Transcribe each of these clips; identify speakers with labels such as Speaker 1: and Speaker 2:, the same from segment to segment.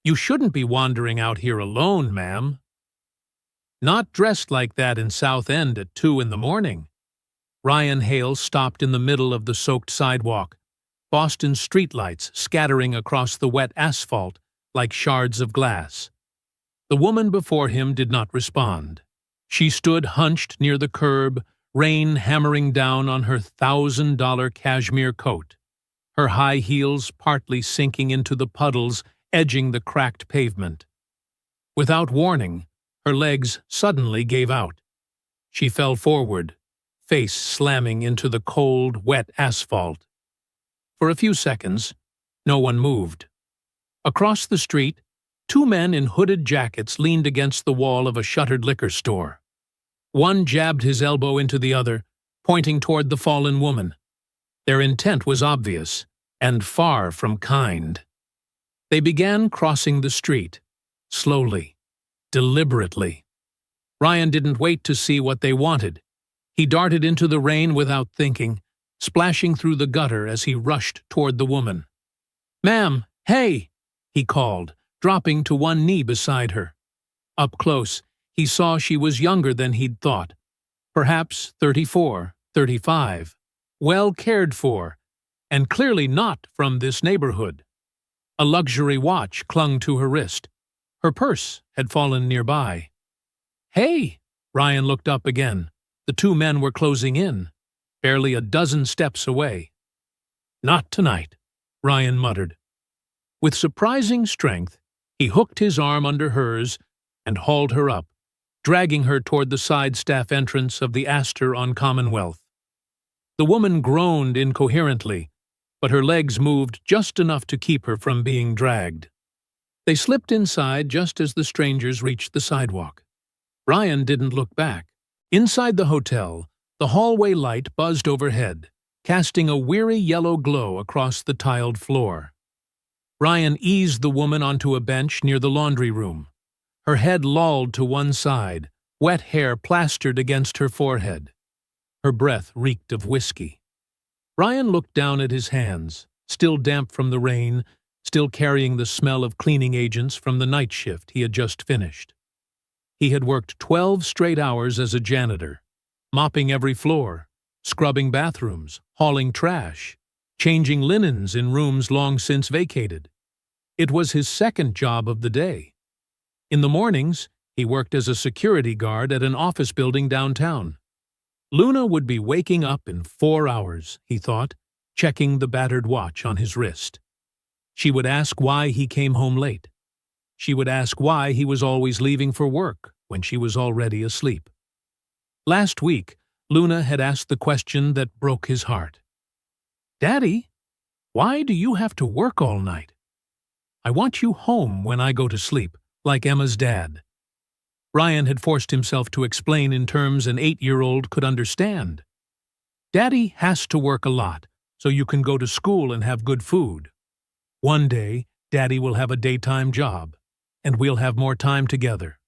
Speaker 1: You shouldn't be wandering out here alone, ma'am. Not dressed like that in South End at 2 in the morning. Ryan Hale stopped in the middle of the soaked sidewalk, Boston's streetlights scattering across the wet asphalt like shards of glass. The woman before him did not respond. She stood hunched near the curb, rain hammering down on her $1,000 cashmere coat, her high heels partly sinking into the puddles edging the cracked pavement. Without warning, her legs suddenly gave out. She fell forward, face slamming into the cold, wet asphalt. For a few seconds, no one moved. Across the street, 2 men in hooded jackets leaned against the wall of a shuttered liquor store. One jabbed his elbow into the other, pointing toward the fallen woman. Their intent was obvious, and far from kind. They began crossing the street, slowly, deliberately. Ryan didn't wait to see what they wanted. He darted into the rain without thinking, splashing through the gutter as he rushed toward the woman. "Ma'am, hey!" he called, dropping to one knee beside her. Up close, he saw she was younger than he'd thought. Perhaps 34, 35, well cared for, and clearly not from this neighborhood. A luxury watch clung to her wrist. Her purse had fallen nearby. "Hey!" Ryan looked up again. The 2 men were closing in, barely a dozen steps away. "Not tonight," Ryan muttered. With surprising strength, he hooked his arm under hers and hauled her up, dragging her toward the side staff entrance of the Astor on Commonwealth. The woman groaned incoherently, but her legs moved just enough to keep her from being dragged. They slipped inside just as the strangers reached the sidewalk. Ryan didn't look back. Inside the hotel, the hallway light buzzed overhead, casting a weary yellow glow across the tiled floor. Ryan eased the woman onto a bench near the laundry room. Her head lolled to one side, wet hair plastered against her forehead. Her breath reeked of whiskey. Ryan looked down at his hands, still damp from the rain, still carrying the smell of cleaning agents from the night shift he had just finished. He had worked 12 straight hours as a janitor, mopping every floor, scrubbing bathrooms, hauling trash, changing linens in rooms long since vacated. It was his second job of the day. In the mornings, he worked as a security guard at an office building downtown. Luna would be waking up in 4 hours, he thought, checking the battered watch on his wrist. She would ask why he came home late. She would ask why he was always leaving for work when she was already asleep. Last week, Luna had asked the question that broke his heart. "Daddy, why do you have to work all night? I want you home when I go to sleep, like Emma's dad." Ryan had forced himself to explain in terms an 8-year-old could understand. "Daddy has to work a lot, so you can go to school and have good food. One day, Daddy will have a daytime job, and we'll have more time together."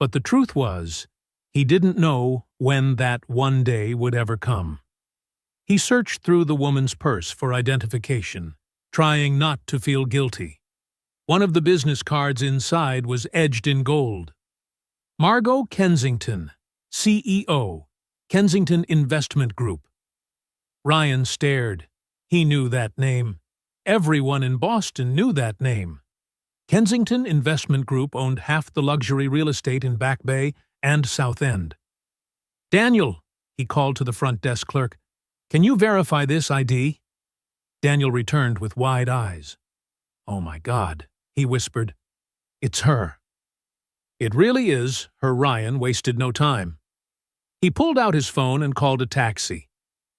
Speaker 1: But the truth was, he didn't know when that one day would ever come. He searched through the woman's purse for identification, trying not to feel guilty. One of the business cards inside was edged in gold. Margot Kensington, CEO, Kensington Investment Group. Ryan stared. He knew that name. Everyone in Boston knew that name. Kensington Investment Group owned half the luxury real estate in Back Bay and South End. "Daniel," he called to the front desk clerk, "can you verify this ID?" Daniel returned with wide eyes. "Oh my God," he whispered. "It's her." "It really is," her Ryan wasted no time. He pulled out his phone and called a taxi.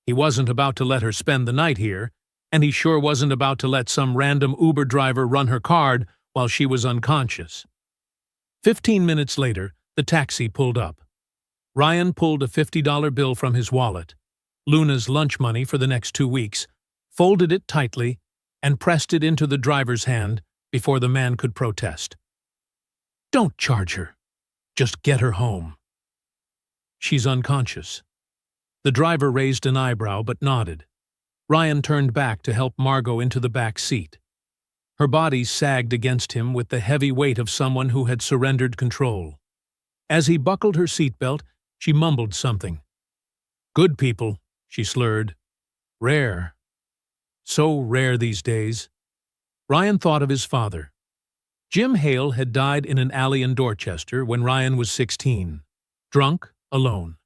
Speaker 1: He wasn't about to let her spend the night here, and he sure wasn't about to let some random Uber driver run her card while she was unconscious. 15 minutes later, the taxi pulled up. Ryan pulled a $50 bill from his wallet, Luna's lunch money for the next 2 weeks, folded it tightly, and pressed it into the driver's hand before the man could protest. "Don't charge her. Just get her home." "She's unconscious." The driver raised an eyebrow but nodded. Ryan turned back to help Margot into the back seat. Her body sagged against him with the heavy weight of someone who had surrendered control. As he buckled her seatbelt, she mumbled something. "Good people," she slurred. "Rare. So rare these days." Ryan thought of his father. Jim Hale had died in an alley in Dorchester when Ryan was 16. Drunk, alone.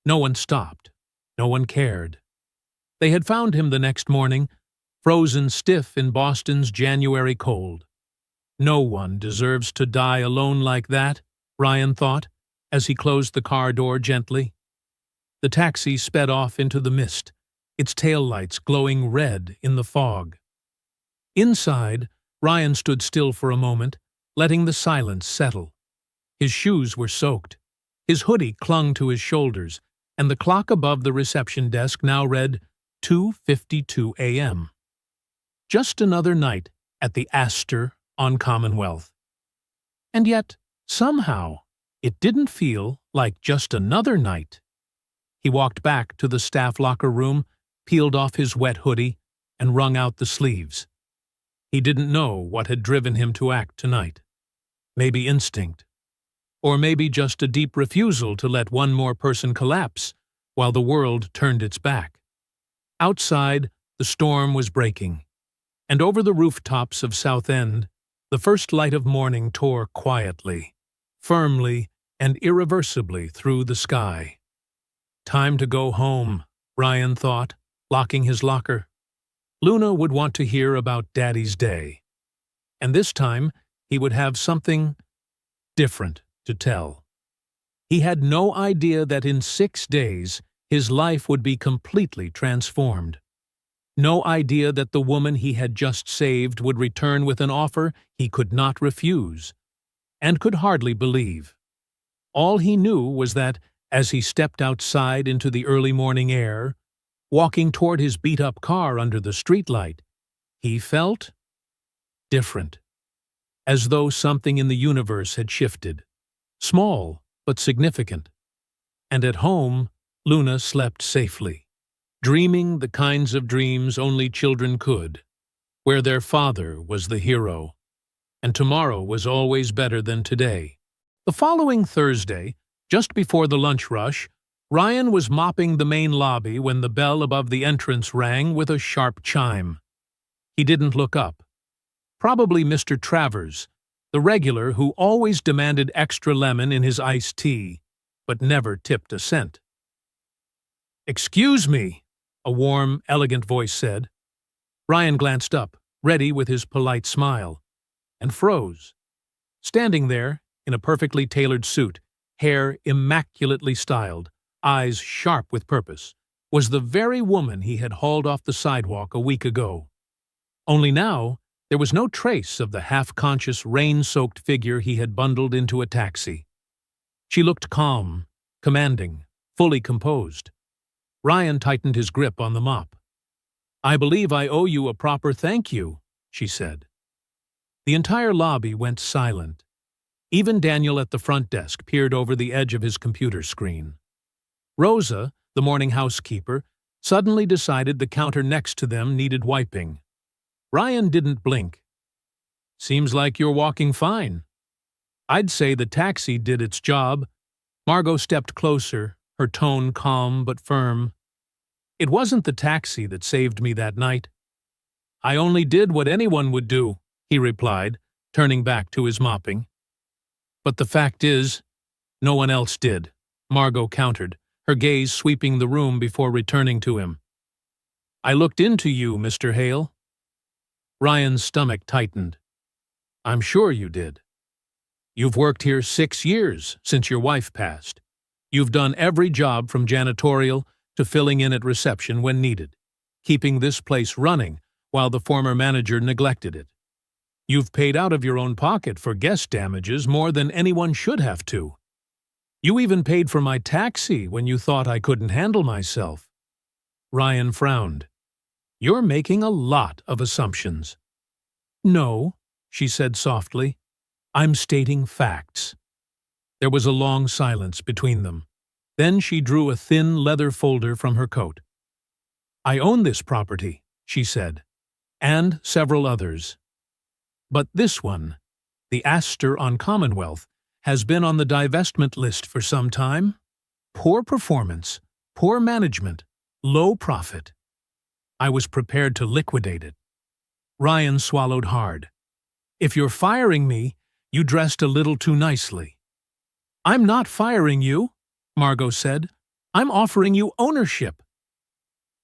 Speaker 1: No one stopped. No one cared. They had found him the next morning, frozen stiff in Boston's January cold. No one deserves to die alone like that, Ryan thought, as he closed the car door gently. The taxi sped off into the mist, its taillights glowing red in the fog. Inside, Ryan stood still for a moment, letting the silence settle. His shoes were soaked. His hoodie clung to his shoulders, and the clock above the reception desk now read 2:52 a.m. Just another night at the Astor on Commonwealth. And yet, somehow, it didn't feel like just another night. He walked back to the staff locker room, peeled off his wet hoodie, and wrung out the sleeves. He didn't know what had driven him to act tonight. Maybe instinct. Or maybe just a deep refusal to let one more person collapse while the world turned its back. Outside, the storm was breaking, and over the rooftops of South End, the first light of morning tore quietly, firmly, and irreversibly through the sky. Time to go home, Ryan thought, locking his locker. Luna would want to hear about Daddy's day. And this time, he would have something different to tell. He had no idea that in 6 days, his life would be completely transformed. No idea that the woman he had just saved would return with an offer he could not refuse, and could hardly believe. All he knew was that, as he stepped outside into the early morning air, walking toward his beat-up car under the streetlight, he felt different, as though something in the universe had shifted, small but significant. And at home, Luna slept safely, dreaming the kinds of dreams only children could, where their father was the hero, and tomorrow was always better than today. The following Thursday, just before the lunch rush, Ryan was mopping the main lobby when the bell above the entrance rang with a sharp chime. He didn't look up. Probably Mr. Travers, the regular who always demanded extra lemon in his iced tea, but never tipped a cent. "Excuse me," a warm, elegant voice said. Ryan glanced up, ready with his polite smile, and froze. Standing there, in a perfectly tailored suit, hair immaculately styled, eyes sharp with purpose, was the very woman he had hauled off the sidewalk a week ago. Only now, there was no trace of the half-conscious, rain-soaked figure he had bundled into a taxi. She looked calm, commanding, fully composed. Ryan tightened his grip on the mop. "I believe I owe you a proper thank you," she said. The entire lobby went silent. Even Daniel at the front desk peered over the edge of his computer screen. Rosa, the morning housekeeper, suddenly decided the counter next to them needed wiping. Ryan didn't blink. "Seems like you're walking fine." "I'd say the taxi did its job." Margot stepped closer, her tone calm but firm. "It wasn't the taxi that saved me that night." "I only did what anyone would do," he replied, turning back to his mopping. "But the fact is, no one else did," Margot countered, her gaze sweeping the room before returning to him. "I looked into you, Mr. Hale." Ryan's stomach tightened. "I'm sure you did. You've worked here 6 years since your wife passed. You've done every job from janitorial to filling in at reception when needed, keeping this place running while the former manager neglected it. You've paid out of your own pocket for guest damages more than anyone should have to. You even paid for my taxi when you thought I couldn't handle myself." Ryan frowned. "You're making a lot of assumptions." "No," she said softly. "I'm stating facts." There was a long silence between them. Then she drew a thin leather folder from her coat. "I own this property," she said, "and several others. But this one, the Astor on Commonwealth, has been on the divestment list for some time. Poor performance, poor management, low profit. I was prepared to liquidate it. Ryan swallowed hard. If you're firing me, you dressed a little too nicely. I'm not firing you, Margot said. I'm offering you ownership.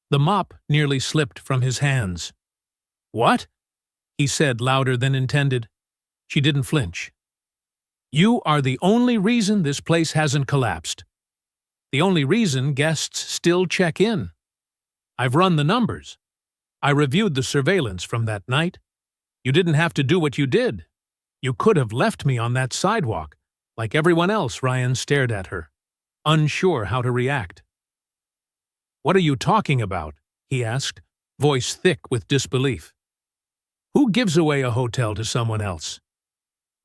Speaker 1: The mop nearly slipped from his hands. What? He said louder than intended. She didn't flinch. You are the only reason this place hasn't collapsed. The only reason guests still check in. I've run the numbers. I reviewed the surveillance from that night. You didn't have to do what you did. You could have left me on that sidewalk. Like everyone else, Ryan stared at her, unsure how to react. What are you talking about? He asked, voice thick with disbelief. Who gives away a hotel to someone else?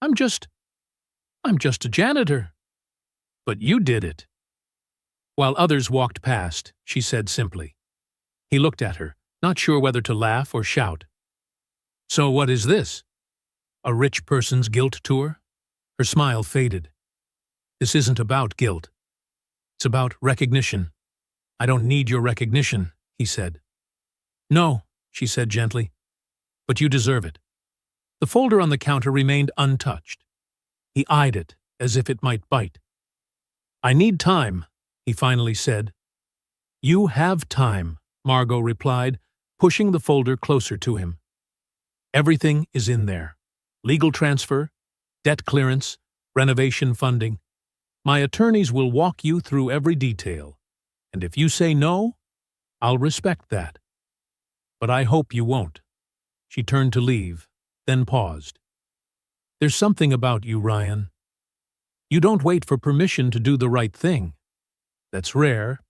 Speaker 1: I'm just a janitor. But you did it. While others walked past, she said simply. He looked at her, not sure whether to laugh or shout. So what is this? A rich person's guilt tour? Her smile faded. This isn't about guilt. It's about recognition. I don't need your recognition, he said. No, she said gently, but you deserve it. The folder on the counter remained untouched. He eyed it as if it might bite. I need time, he finally said. You have time, Margot replied, pushing the folder closer to him. Everything is in there. Legal transfer, debt clearance, renovation funding. My attorneys will walk you through every detail. And if you say no, I'll respect that. But I hope you won't. She turned to leave, then paused. There's something about you, Ryan. You don't wait for permission to do the right thing. That's rare.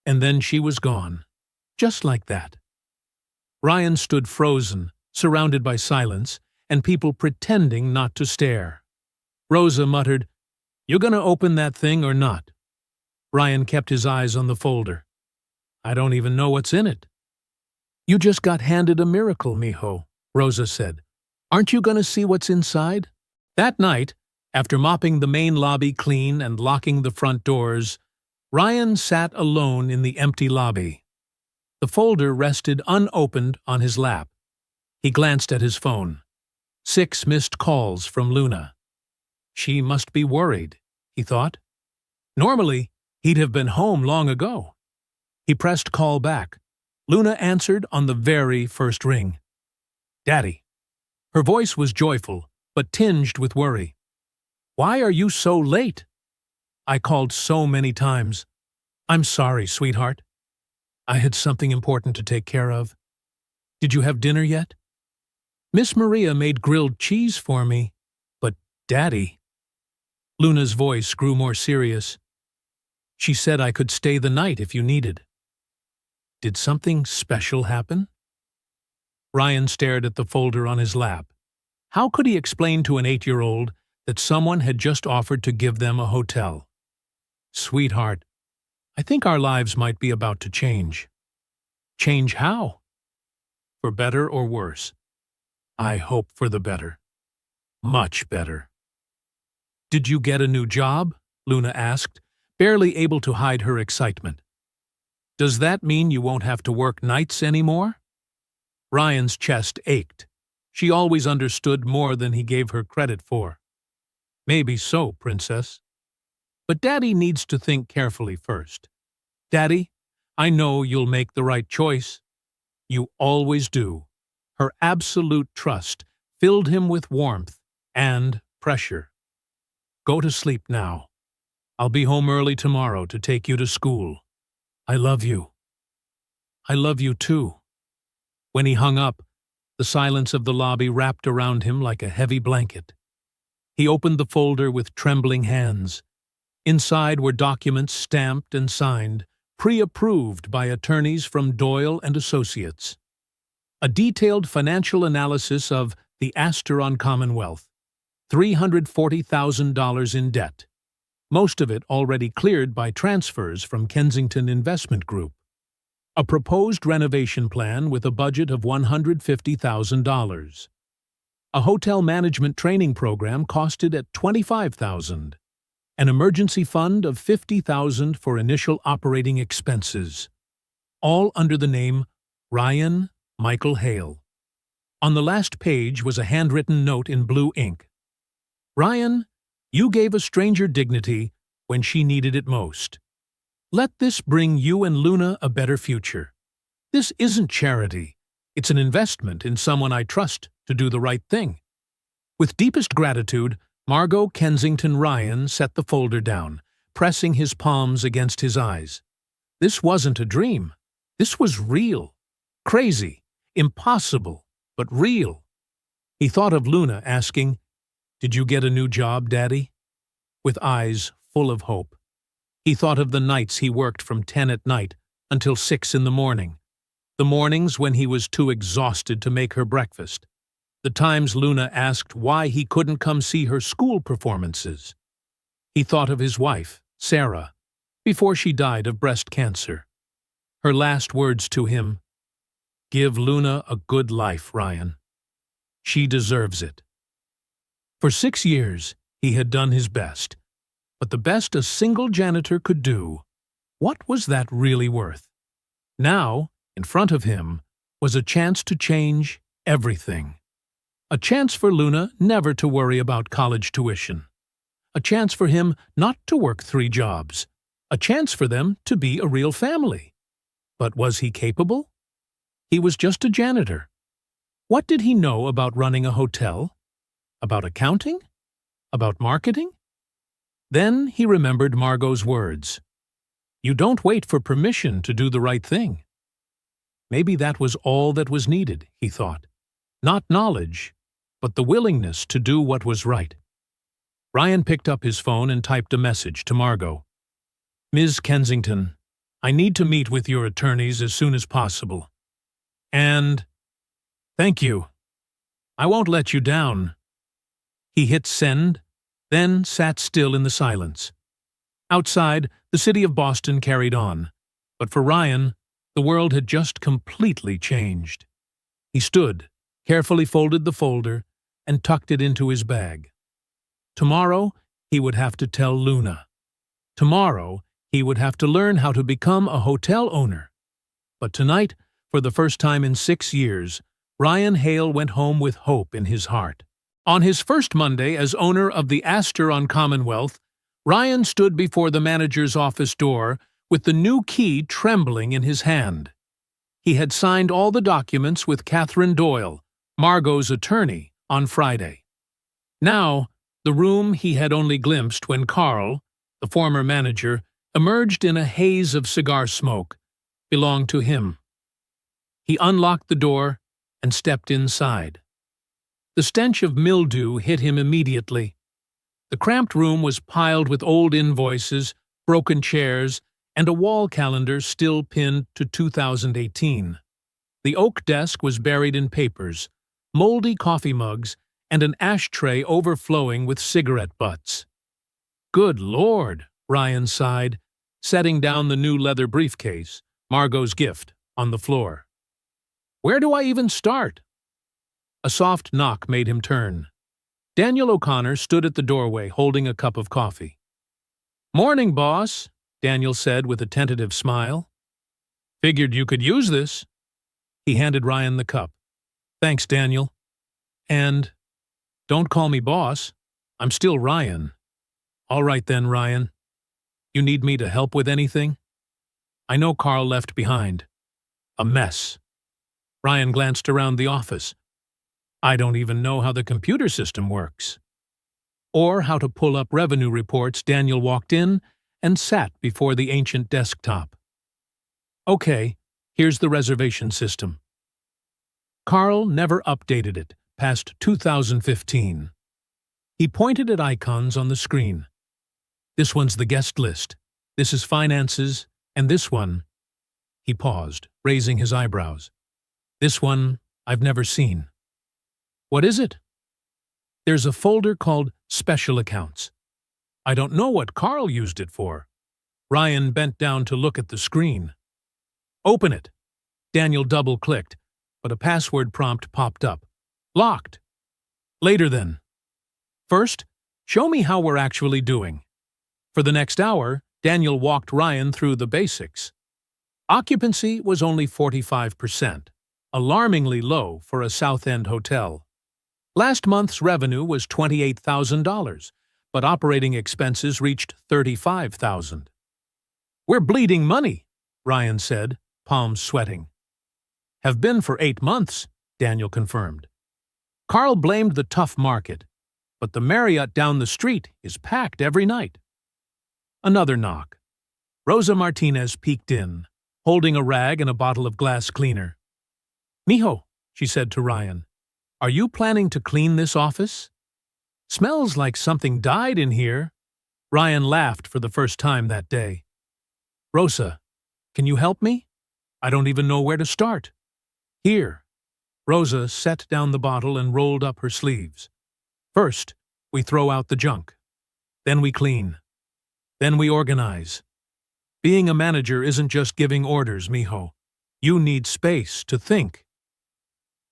Speaker 1: And then she was gone. Just like that. Ryan stood frozen, surrounded by silence, and people pretending not to stare. Rosa muttered, You gonna open that thing or not? Ryan kept his eyes on the folder. I don't even know what's in it. You just got handed a miracle, mijo, Rosa said. Aren't you gonna see what's inside? That night, after mopping the main lobby clean and locking the front doors, Ryan sat alone in the empty lobby. The folder rested unopened on his lap. He glanced at his phone. 6 missed calls from Luna. She must be worried, he thought. Normally, he'd have been home long ago. He pressed call back. Luna answered on the very first ring. Daddy. Her voice was joyful, but tinged with worry. Why are you so late? I called so many times. I'm sorry, sweetheart. I had something important to take care of. Did you have dinner yet? Miss Maria made grilled cheese for me, but Daddy. Luna's voice grew more serious. She said I could stay the night if you needed. Did something special happen? Ryan stared at the folder on his lap. How could he explain to an 8-year-old that someone had just offered to give them a hotel? Sweetheart, I think our lives might be about to change. Change how? For better or worse? I hope for the better. Much better. Did you get a new job? Luna asked, barely able to hide her excitement. Does that mean you won't have to work nights anymore? Ryan's chest ached. She always understood more than he gave her credit for. Maybe so, Princess. But Daddy needs to think carefully first. Daddy, I know you'll make the right choice. You always do. Her absolute trust filled him with warmth and pressure. Go to sleep now. I'll be home early tomorrow to take you to school. I love you. I love you too. When he hung up, the silence of the lobby wrapped around him like a heavy blanket. He opened the folder with trembling hands. Inside were documents stamped and signed, pre-approved by attorneys from Doyle and Associates. A detailed financial analysis of the Astor on Commonwealth, $340,000 in debt, most of it already cleared by transfers from Kensington Investment Group. A proposed renovation plan with a budget of $150,000. A hotel management training program costed at $25,000. An emergency fund of $50,000 for initial operating expenses. All under the name Ryan Michael Hale. On the last page was a handwritten note in blue ink. Ryan, you gave a stranger dignity when she needed it most. Let this bring you and Luna a better future. This isn't charity. It's an investment in someone I trust to do the right thing. With deepest gratitude, Margot Kensington Ryan set the folder down, pressing his palms against his eyes. This wasn't a dream. This was real. Crazy. Impossible. But real. He thought of Luna asking, "Did you get a new job, Daddy?" with eyes full of hope. He thought of the nights he worked from 10 at night until 6 in the morning. The mornings when he was too exhausted to make her breakfast. The times Luna asked why he couldn't come see her school performances. He thought of his wife, Sarah, before she died of breast cancer. Her last words to him, "Give Luna a good life, Ryan. She deserves it." For 6 years, he had done his best. But the best a single janitor could do, what was that really worth? Now, in front of him, was a chance to change everything. A chance for Luna never to worry about college tuition. A chance for him not to work 3 jobs. A chance for them to be a real family. But was he capable? He was just a janitor. What did he know about running a hotel? About accounting? About marketing? Then he remembered Margot's words. You don't wait for permission to do the right thing. Maybe that was all that was needed, he thought. Not knowledge, but the willingness to do what was right. Ryan picked up his phone and typed a message to Margot. Ms. Kensington, I need to meet with your attorneys as soon as possible. And thank you. I won't let you down. He hit send, then sat still in the silence. Outside, the city of Boston carried on, but for Ryan, the world had just completely changed. He stood, carefully folded the folder, and tucked it into his bag. Tomorrow, he would have to tell Luna. Tomorrow, he would have to learn how to become a hotel owner. But tonight, for the first time in 6 years, Ryan Hale went home with hope in his heart. On his first Monday as owner of the Astor on Commonwealth, Ryan stood before the manager's office door with the new key trembling in his hand. He had signed all the documents with Catherine Doyle, Margot's attorney, on Friday. Now, the room he had only glimpsed when Carl, the former manager, emerged in a haze of cigar smoke, belonged to him. He unlocked the door and stepped inside. The stench of mildew hit him immediately. The cramped room was piled with old invoices, broken chairs, and a wall calendar still pinned to 2018. The oak desk was buried in papers, moldy coffee mugs, and an ashtray overflowing with cigarette butts. Good Lord, Ryan sighed, setting down the new leather briefcase, Margot's gift, on the floor. Where do I even start? A soft knock made him turn. Daniel O'Connor stood at the doorway holding a cup of coffee. Morning, boss, Daniel said with a tentative smile. Figured you could use this. He handed Ryan the cup. Thanks, Daniel. And don't call me boss. I'm still Ryan. All right then, Ryan. You need me to help with anything? I know Carl left behind. A mess. Ryan glanced around the office. I don't even know how the computer system works. Or how to pull up revenue reports. Daniel walked in and sat before the ancient desktop. Okay, here's the reservation system. Carl never updated it past 2015. He pointed at icons on the screen. This one's the guest list. This is finances, and this one... He paused, raising his eyebrows. This one I've never seen. What is it? There's a folder called Special Accounts. I don't know what Carl used it for. Ryan bent down to look at the screen. Open it. Daniel double-clicked, but a password prompt popped up. Locked. Later then. First, show me how we're actually doing. For the next hour, Daniel walked Ryan through the basics. Occupancy was only 45%, alarmingly low for a South End hotel. Last month's revenue was $28,000, but operating expenses reached $35,000. We're bleeding money, Ryan said, palms sweating. Have been for 8 months, Daniel confirmed. Carl blamed the tough market, but the Marriott down the street is packed every night. Another knock. Rosa Martinez peeked in, holding a rag and a bottle of glass cleaner. "Mijo," she said to Ryan, "are you planning to clean this office? Smells like something died in here." Ryan laughed for the first time that day. "Rosa, can you help me? I don't even know where to start." "Here." Rosa set down the bottle and rolled up her sleeves. "First, we throw out the junk. Then we clean. Then we organize. Being a manager isn't just giving orders, mijo. You need space to think."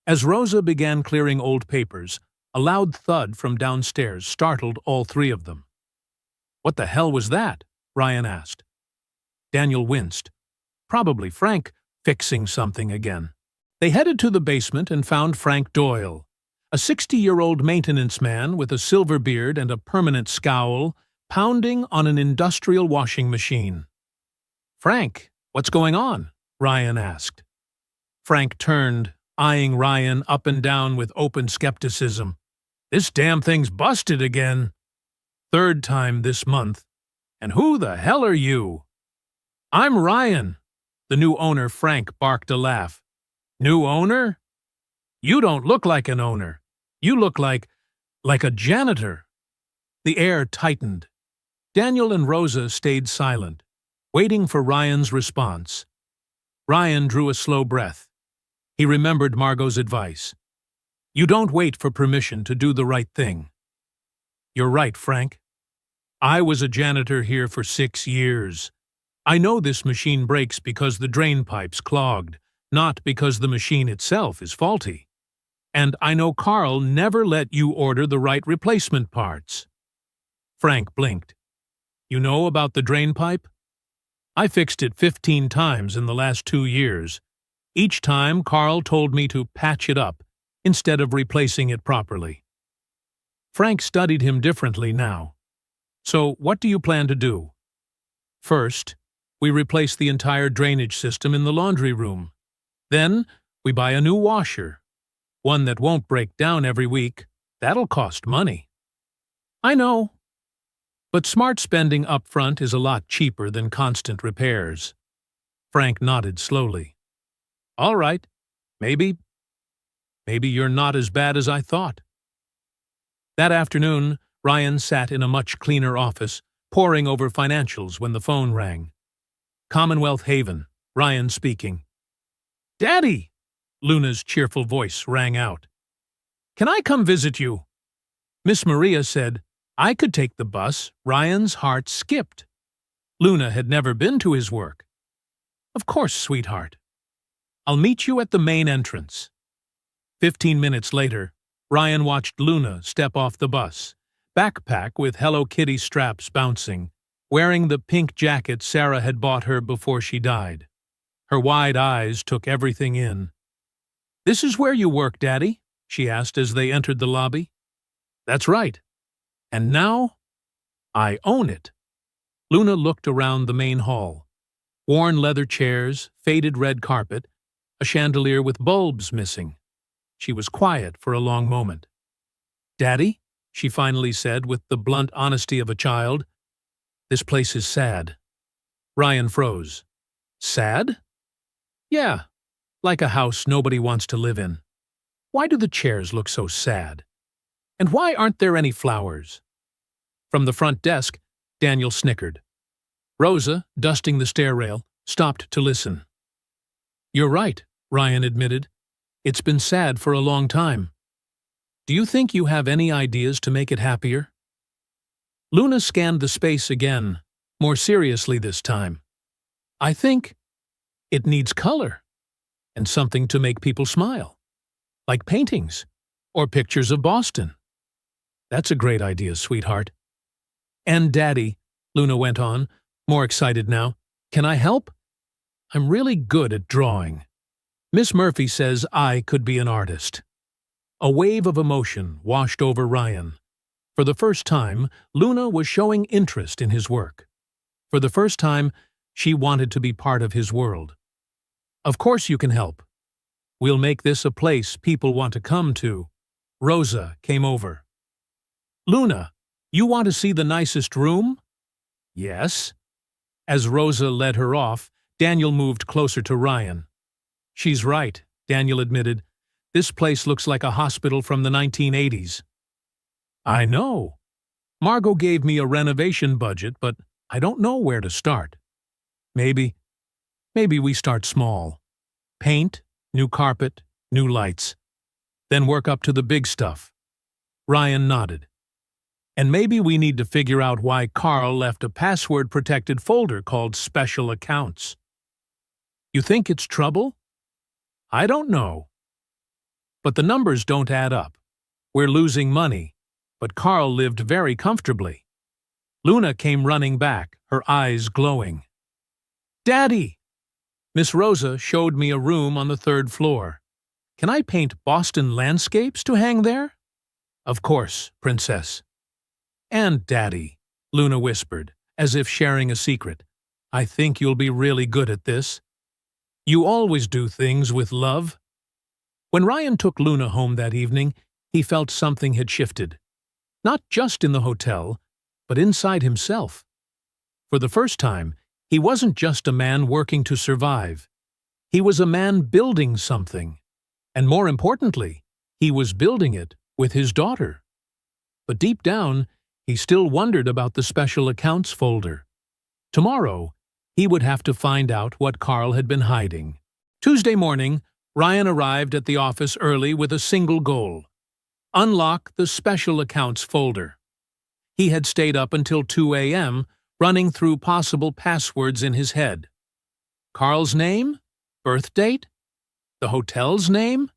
Speaker 1: As Rosa began clearing old papers, a loud thud from downstairs startled all three of them. "What the hell was that?" Ryan asked. Daniel winced. Probably Frank fixing something again. They headed to the basement and found Frank Doyle, a 60-year-old maintenance man with a silver beard and a permanent scowl, pounding on an industrial washing machine. "Frank, what's going on?" Ryan asked. Frank turned, eyeing Ryan up and down with open skepticism. "This damn thing's busted again. 3rd time this month. And who the hell are you?" "I'm Ryan." The new owner, Frank, barked a laugh. "New owner? You don't look like an owner. You look like a janitor." The air tightened. Daniel and Rosa stayed silent, waiting for Ryan's response. Ryan drew a slow breath. He remembered Margot's advice. "You don't wait for permission to do the right thing." "You're right, Frank. I was a janitor here for 6 years. I know this machine breaks because the drain pipe's clogged, not because the machine itself is faulty. And I know Carl never let you order the right replacement parts." Frank blinked. "You know about the drain pipe? I fixed it 15 times in the last 2 years. Each time Carl told me to patch it up instead of replacing it properly." Frank studied him differently now. "So what do you plan to do?" "First, we replace the entire drainage system in the laundry room. Then, we buy a new washer. One that won't break down every week. That'll cost money." "I know. But smart spending up front is a lot cheaper than constant repairs." Frank nodded slowly. "All right. Maybe you're not as bad as I thought." That afternoon, Ryan sat in a much cleaner office, poring over financials when the phone rang. Commonwealth Haven, Ryan speaking. "Daddy!" Luna's cheerful voice rang out. "Can I come visit you?" Miss Maria said, "I could take the bus." Ryan's heart skipped. Luna had never been to his work. "Of course, sweetheart. I'll meet you at the main entrance." 15 minutes later, Ryan watched Luna step off the bus, backpack with Hello Kitty straps bouncing, wearing the pink jacket Sarah had bought her before she died. Her wide eyes took everything in. "This is where you work, Daddy?" she asked as they entered the lobby. "That's right. And now, I own it." Luna looked around the main hall. Worn leather chairs, faded red carpet, a chandelier with bulbs missing. She was quiet for a long moment. "Daddy," she finally said with the blunt honesty of a child, "this place is sad." Ryan froze. "Sad?" "Yeah, like a house nobody wants to live in. Why do the chairs look so sad? And why aren't there any flowers?" From the front desk, Daniel snickered. Rosa, dusting the stair rail, stopped to listen. "You're right," Ryan admitted. "It's been sad for a long time. Do you think you have any ideas to make it happier?" Luna scanned the space again, more seriously this time. "I think it needs color, and something to make people smile. Like paintings, or pictures of Boston." That's a great idea, sweetheart. And Daddy, Luna went on, more excited now, can I help? I'm really good at drawing. Miss Murphy says I could be an artist. A wave of emotion washed over Ryan. For the first time, Luna was showing interest in his work. For the first time, she wanted to be part of his world. Of course you can help. We'll make this a place people want to come to. Rosa came over. Luna, you want to see the nicest room? Yes. As Rosa led her off, Daniel moved closer to Ryan. She's right, Daniel admitted. This place looks like a hospital from the 1980s. I know. Margot gave me a renovation budget, but I don't know where to start. Maybe we start small. Paint, new carpet, new lights. Then work up to the big stuff. Ryan nodded. And maybe we need to figure out why Carl left a password-protected folder called Special Accounts. You think it's trouble? I don't know. But the numbers don't add up. We're losing money, but Carl lived very comfortably. Luna came running back, her eyes glowing. Daddy! Miss Rosa showed me a room on the 3rd floor. Can I paint Boston landscapes to hang there? Of course, Princess. And Daddy, Luna whispered, as if sharing a secret. I think you'll be really good at this. You always do things with love. When Ryan took Luna home that evening, he felt something had shifted. Not just in the hotel, but inside himself. For the first time, he wasn't just a man working to survive. He was a man building something. And more importantly, he was building it with his daughter. But deep down, he still wondered about the Special Accounts folder. Tomorrow, he would have to find out what Carl had been hiding. Tuesday morning, Ryan arrived at the office early with a single goal: unlock the Special Accounts folder. He had stayed up until 2 a.m., running through possible passwords in his head. Carl's name? Birth date? The hotel's name?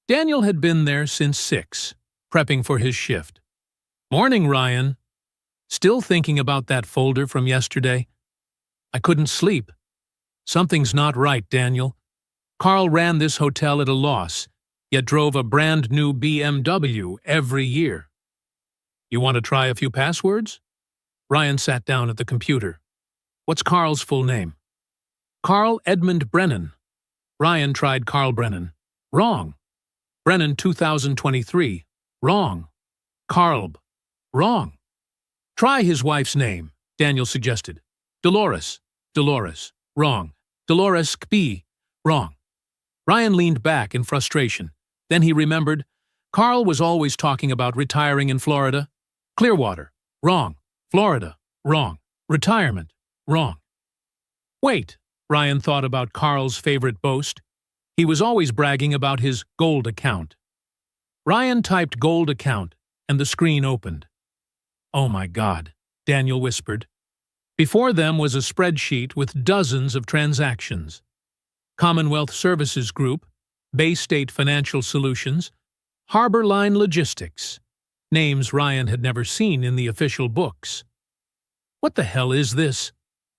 Speaker 1: Daniel had been there since 6, prepping for his shift. Morning, Ryan. Still thinking about that folder from yesterday? I couldn't sleep. Something's not right, Daniel. Carl ran this hotel at a loss, yet drove a brand new BMW every year. You want to try a few passwords? Ryan sat down at the computer. What's Carl's full name? Carl Edmund Brennan. Ryan tried Carl Brennan. Wrong. Brennan 2023. Wrong. Carl. Wrong. Try his wife's name, Daniel suggested. Dolores. Dolores. Wrong. Dolores Kb. Wrong. Ryan leaned back in frustration. Then he remembered. Carl was always talking about retiring in Florida. Clearwater. Wrong. Florida. Wrong. Retirement. Wrong. Wait, Ryan thought about Carl's favorite boast. He was always bragging about his gold account. Ryan typed gold account, and the screen opened. Oh my God, Daniel whispered. Before them was a spreadsheet with dozens of transactions. Commonwealth Services Group, Bay State Financial Solutions, Harbor Line Logistics. Names Ryan had never seen in the official books. What the hell is this?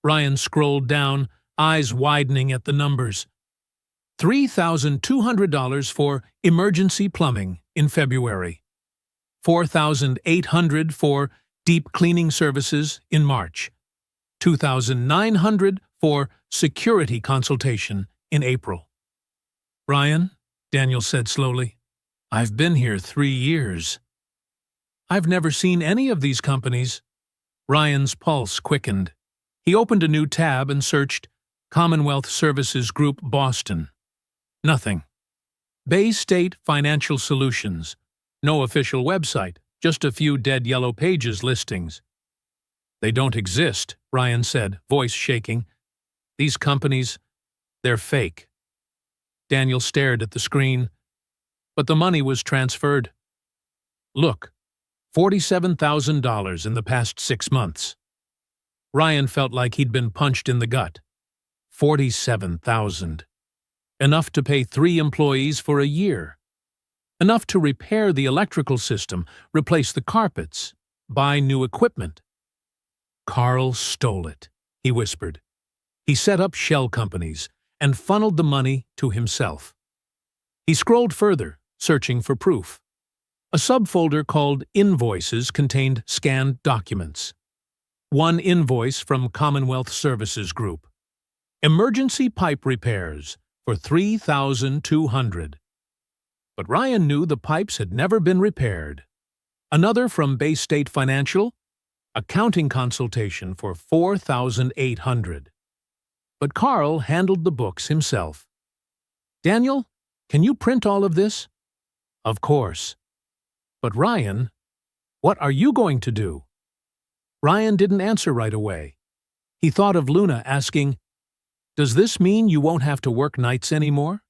Speaker 1: Ryan scrolled down, eyes widening at the numbers. $3,200 for emergency plumbing in February. $4,800 for deep cleaning services in March. $2,900 for security consultation in April. Ryan, Daniel said slowly, I've been here 3 years. I've never seen any of these companies. Ryan's pulse quickened. He opened a new tab and searched Commonwealth Services Group Boston. Nothing. Bay State Financial Solutions. No official website, just a few dead yellow pages listings. They don't exist, Ryan said, voice shaking. These companies, they're fake. Daniel stared at the screen, but the money was transferred. Look, $47,000 in the past 6 months. Ryan felt like he'd been punched in the gut. 47,000. Enough to pay 3 employees for a year. enough to repair the electrical system, replace the carpets, buy new equipment. Carl stole it, he whispered. He set up shell companies and funneled the money to himself. He scrolled further, searching for proof. A subfolder called Invoices contained scanned documents. One invoice from Commonwealth Services Group. Emergency pipe repairs for $3,200. But Ryan knew the pipes had never been repaired. Another from Bay State Financial, accounting consultation for $4,800. But Carl handled the books himself. Daniel, can you print all of this? Of course. But Ryan, what are you going to do? Ryan didn't answer right away. He thought of Luna asking, "Does this mean you won't have to work nights anymore?"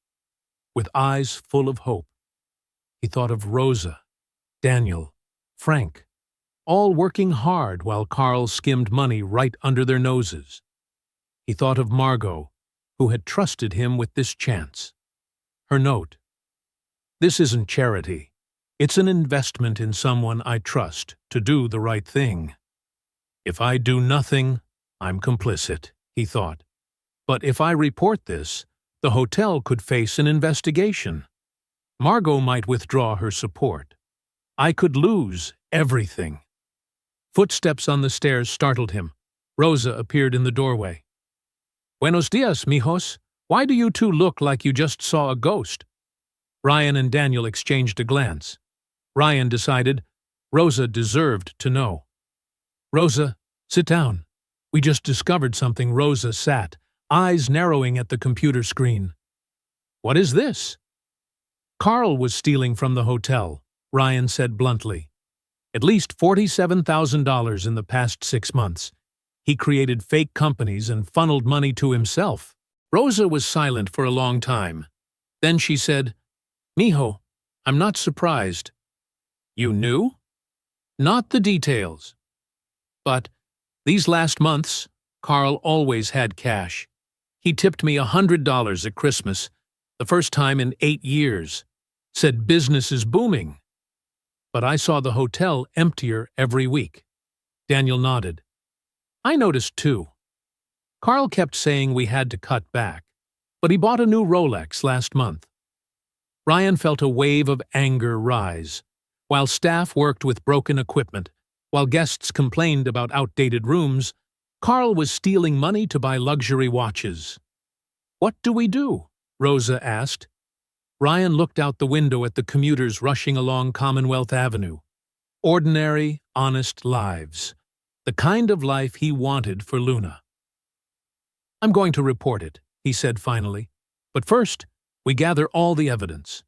Speaker 1: With eyes full of hope. He thought of Rosa, Daniel, Frank, all working hard while Carl skimmed money right under their noses. He thought of Margot, who had trusted him with this chance. Her note. "This isn't charity. It's an investment in someone I trust to do the right thing. If I do nothing, I'm complicit," he thought. "But if I report this, the hotel could face an investigation. Margot might withdraw her support. I could lose everything." Footsteps on the stairs startled him. Rosa appeared in the doorway. "Buenos dias, mijos. Why do you two look like you just saw a ghost?" Ryan and Daniel exchanged a glance. Ryan decided Rosa deserved to know. "Rosa, sit down. We just discovered something." Rosa sat, eyes narrowing at the computer screen. "What is this?" "Carl was stealing from the hotel," Ryan said bluntly. "At least $47,000 in the past 6 months. He created fake companies and funneled money to himself." Rosa was silent for a long time. Then she said, "Mijo, I'm not surprised." "You knew?" "Not the details. But these last months, Carl always had cash. He tipped me $100 at Christmas, the first time in 8 years. Said business is booming. But I saw the hotel emptier every week." Daniel nodded. "I noticed too. Carl kept saying we had to cut back, but he bought a new Rolex last month." Ryan felt a wave of anger rise. While staff worked with broken equipment, while guests complained about outdated rooms, Carl was stealing money to buy luxury watches. "What do we do?" Rosa asked. Ryan looked out the window at the commuters rushing along Commonwealth Avenue. Ordinary, honest lives. The kind of life he wanted for Luna. "I'm going to report it," he said finally. "But first, we gather all the evidence."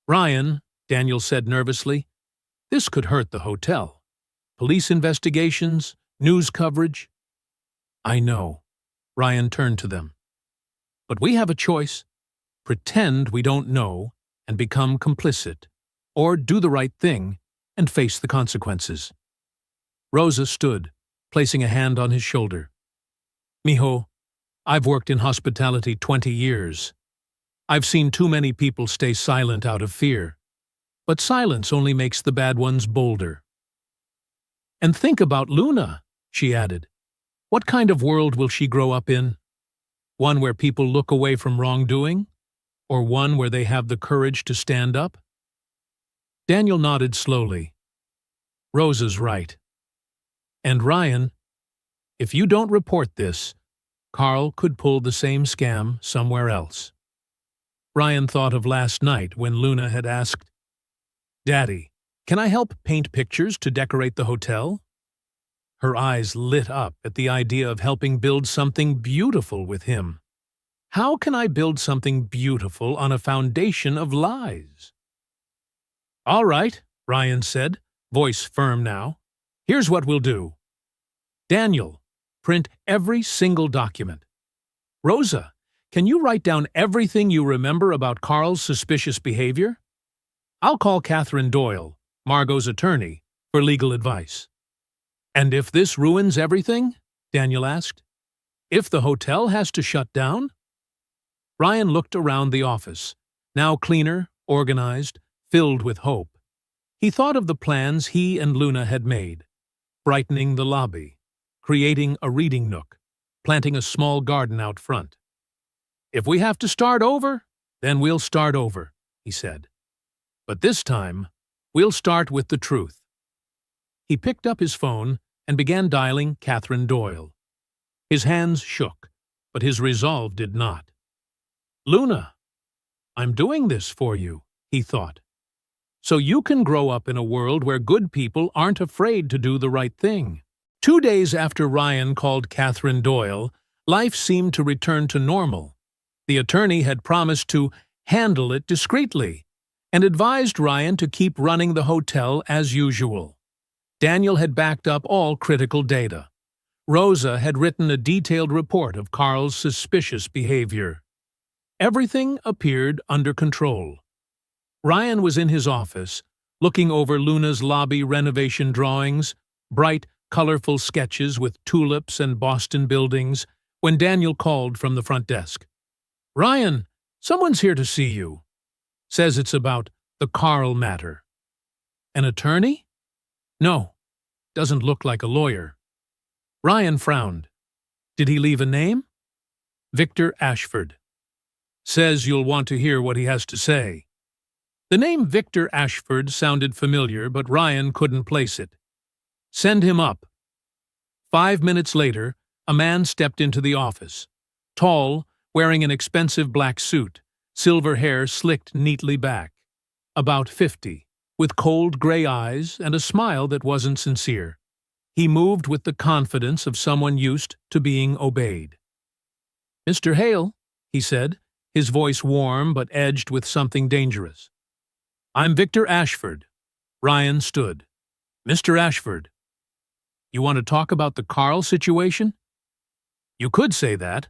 Speaker 1: "Ryan," Daniel said nervously, "this could hurt the hotel. Police investigations, news coverage." "I know." Ryan turned to them. "But we have a choice. Pretend we don't know and become complicit, or do the right thing and face the consequences." Rosa stood, placing a hand on his shoulder. "Mijo, I've worked in hospitality 20 years. I've seen too many people stay silent out of fear. But silence only makes the bad ones bolder." "And think about Luna," she added. "What kind of world will she grow up in? One where people look away from wrongdoing? Or one where they have the courage to stand up?" Daniel nodded slowly. "Rosa's right. And Ryan, if you don't report this, Carl could pull the same scam somewhere else." Ryan thought of last night when Luna had asked, "Daddy, can I help paint pictures to decorate the hotel?" Her eyes lit up at the idea of helping build something beautiful with him. How can I build something beautiful on a foundation of lies? "All right," Ryan said, voice firm now. "Here's what we'll do. Daniel, print every single document. Rosa, can you write down everything you remember about Carl's suspicious behavior? I'll call Catherine Doyle, Margot's attorney, for legal advice." "And if this ruins everything?" Daniel asked. "If the hotel has to shut down?" Ryan looked around the office, now cleaner, organized, filled with hope. He thought of the plans he and Luna had made, brightening the lobby, creating a reading nook, planting a small garden out front. "If we have to start over, then we'll start over," he said. "But this time, we'll start with the truth." He picked up his phone and began dialing Catherine Doyle. His hands shook, but his resolve did not. "Luna, I'm doing this for you," he thought, "so you can grow up in a world where good people aren't afraid to do the right thing." 2 days after Ryan called Catherine Doyle, life seemed to return to normal. The attorney had promised to handle it discreetly and advised Ryan to keep running the hotel as usual. Daniel had backed up all critical data. Rosa had written a detailed report of Carl's suspicious behavior. Everything appeared under control. Ryan was in his office, looking over Luna's lobby renovation drawings, bright, colorful sketches with tulips and Boston buildings, when Daniel called from the front desk. "Ryan, someone's here to see you. Says it's about the Carl matter." "An attorney?" "No, doesn't look like a lawyer." Ryan frowned. "Did he leave a name?" "Victor Ashford. Says you'll want to hear what he has to say." The name Victor Ashford sounded familiar, but Ryan couldn't place it. "Send him up." 5 minutes later, a man stepped into the office. Tall, wearing an expensive black suit, silver hair slicked neatly back. About 50, with cold gray eyes and a smile that wasn't sincere. He moved with the confidence of someone used to being obeyed. "Mr. Hale," he said, his voice warm but edged with something dangerous. "I'm Victor Ashford." Ryan stood. "Mr. Ashford, you want to talk about the Carl situation?" "You could say that."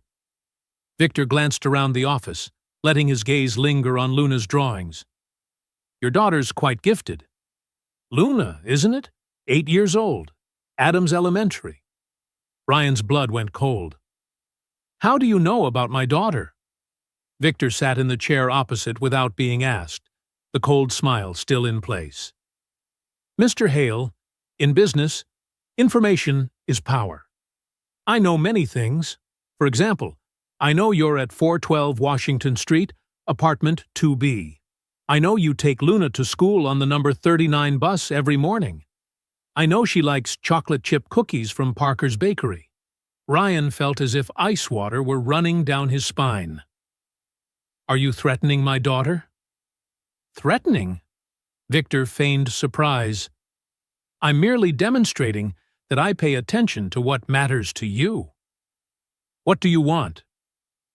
Speaker 1: Victor glanced around the office, letting his gaze linger on Luna's drawings. "Your daughter's quite gifted." "Luna, isn't it? 8 years old. Adams Elementary." Ryan's blood went cold. "How do you know about my daughter?" Victor sat in the chair opposite without being asked, the cold smile still in place. "Mr. Hale, in business, information is power. I know many things. For example, I know you're at 412 Washington Street, apartment 2B. I know you take Luna to school on the number 39 bus every morning. I know she likes chocolate chip cookies from Parker's Bakery." Ryan felt as if ice water were running down his spine. "Are you threatening my daughter?" "Threatening?" Victor feigned surprise. "I'm merely demonstrating that I pay attention to what matters to you." "What do you want?"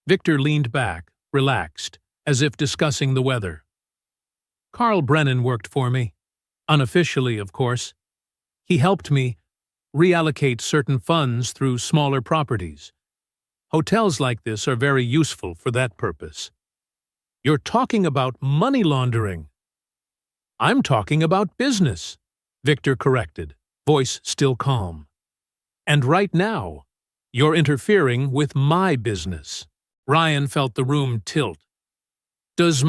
Speaker 1: Victor leaned back, relaxed, as if discussing the weather. "Carl Brennan worked for me. Unofficially, of course. He helped me reallocate certain funds through smaller properties. Hotels like this are very useful for that purpose." "You're talking about money laundering." "I'm talking about business," Victor corrected, voice still calm. "And right now, you're interfering with my business." Ryan felt the room tilt. "Does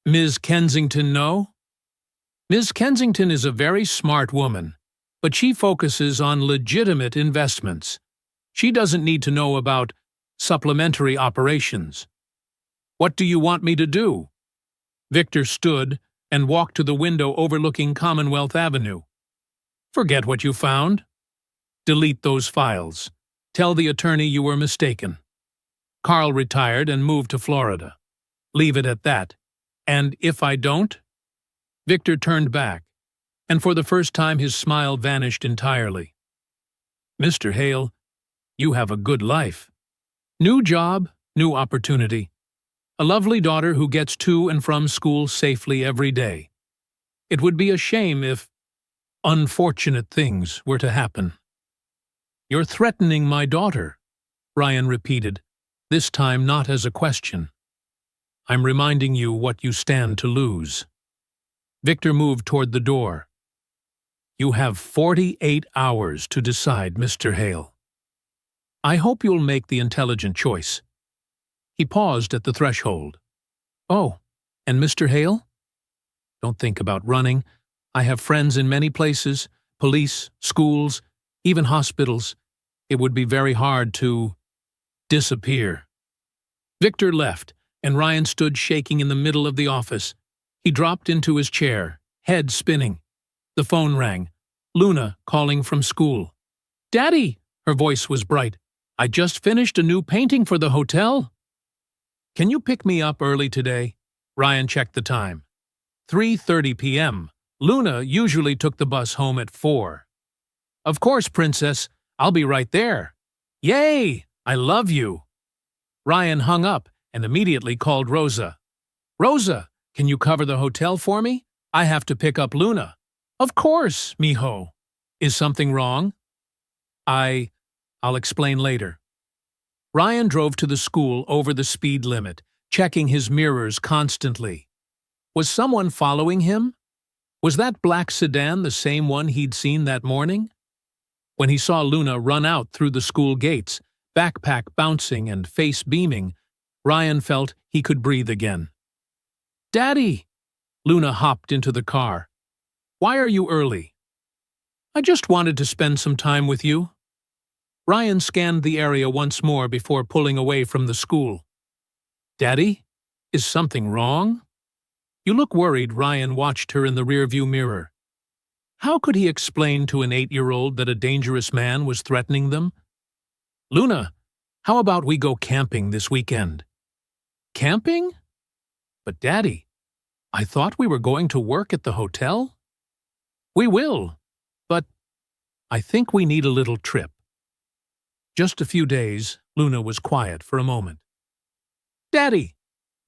Speaker 1: Ms. Kensington know?" "Ms. Kensington is a very smart woman, but she focuses on legitimate investments. She doesn't need to know about supplementary operations." "What do you want me to do?" Victor stood and walked to the window overlooking Commonwealth Avenue. "Forget what you found. Delete those files. Tell the attorney you were mistaken. Carl retired and moved to Florida. Leave it at that. And if I don't?" Victor turned back, and for the first time his smile vanished entirely. "Mr. Hale, you have a good life. New job, new opportunity. A lovely daughter who gets to and from school safely every day. It would be a shame if unfortunate things were to happen." "You're threatening my daughter," Ryan repeated, this time not as a question. "I'm reminding you what you stand to lose." Victor moved toward the door. "You have 48 hours to decide, Mr. Hale. I hope you'll make the intelligent choice." He paused at the threshold. "Oh, and Mr. Hale, Don't think about running. I have friends in many places, police, schools, even hospitals. It would be very hard to disappear. Victor left, and Ryan stood shaking in the middle of the office. He dropped into his chair, head spinning. The phone rang. Luna calling from school. "Daddy!" Her voice was bright. "I just finished a new painting for the hotel." "Can you pick me up early today?" Ryan checked the time. 3:30 p.m. Luna usually took the bus home at 4. "Of course, Princess. I'll be right there." "Yay! I love you." Ryan hung up and immediately called Rosa. "Rosa, can you cover the hotel for me? I have to pick up Luna." "Of course, mijo." "Is something wrong?" I'll explain later." Ryan drove to the school over the speed limit, checking his mirrors constantly. Was someone following him? Was that black sedan the same one he'd seen that morning? When he saw Luna run out through the school gates, backpack bouncing and face beaming, Ryan felt he could breathe again. "Daddy!" Luna hopped into the car. "Why are you early?" "I just wanted to spend some time with you." Ryan scanned the area once more before pulling away from the school. "Daddy, is something wrong?" "You look worried." Ryan watched her in the rearview mirror. How could he explain to an 8-year-old that a dangerous man was threatening them? "Luna, how about we go camping this weekend?" "Camping? But Daddy, I thought we were going to work at the hotel." "We will, but I think we need a little trip." Just a few days, Luna was quiet for a moment. "Daddy,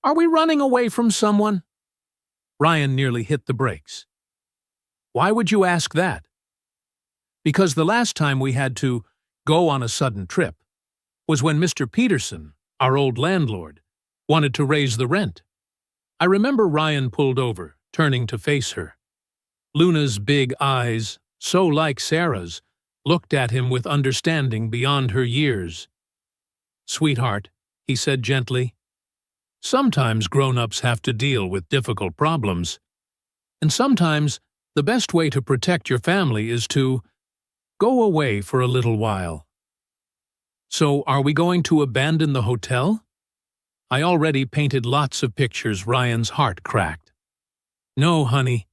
Speaker 1: are we running away from someone?" Ryan nearly hit the brakes. "Why would you ask that?" "Because the last time we had to go on a sudden trip was when Mr. Peterson, our old landlord, wanted to raise the rent." I remember Ryan pulled over, turning to face her. Luna's big eyes, so like Sarah's, looked at him with understanding beyond her years. "Sweetheart," he said gently, "sometimes grown-ups have to deal with difficult problems. And sometimes the best way to protect your family is to go away for a little while." "So are we going to abandon the hotel?" I already painted lots of pictures. Ryan's heart cracked. "No, honey.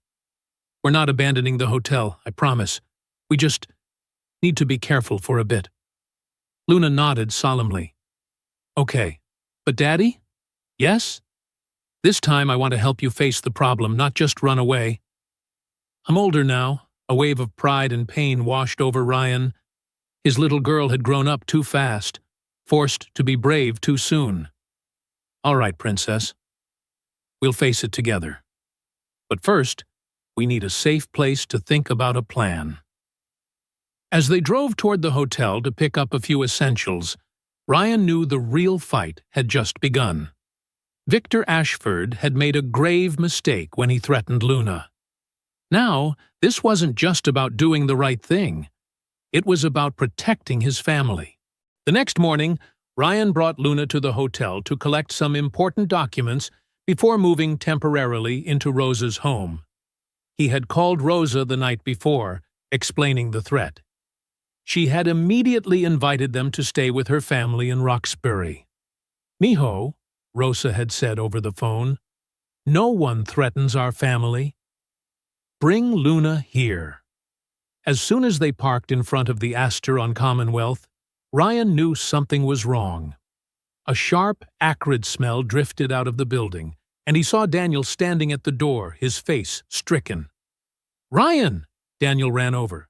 Speaker 1: We're not abandoning the hotel, I promise. We just need to be careful for a bit." Luna nodded solemnly. "Okay. But Daddy?" "Yes? This time I want to help you face the problem, not just run away." I'm older now. A wave of pride and pain washed over Ryan. His little girl had grown up too fast, forced to be brave too soon. "All right, Princess. We'll face it together. But first, we need a safe place to think about a plan." As they drove toward the hotel to pick up a few essentials, Ryan knew the real fight had just begun. Victor Ashford had made a grave mistake when he threatened Luna. Now, this wasn't just about doing the right thing. It was about protecting his family. The next morning, Ryan brought Luna to the hotel to collect some important documents before moving temporarily into Rosa's home. He had called Rosa the night before, explaining the threat. She had immediately invited them to stay with her family in Roxbury. "Mijo," Rosa had said over the phone, "no one threatens our family. Bring Luna here." As soon as they parked in front of the Astor on Commonwealth, Ryan knew something was wrong. A sharp, acrid smell drifted out of the building, and he saw Daniel standing at the door, his face stricken. "Ryan!" Daniel ran over.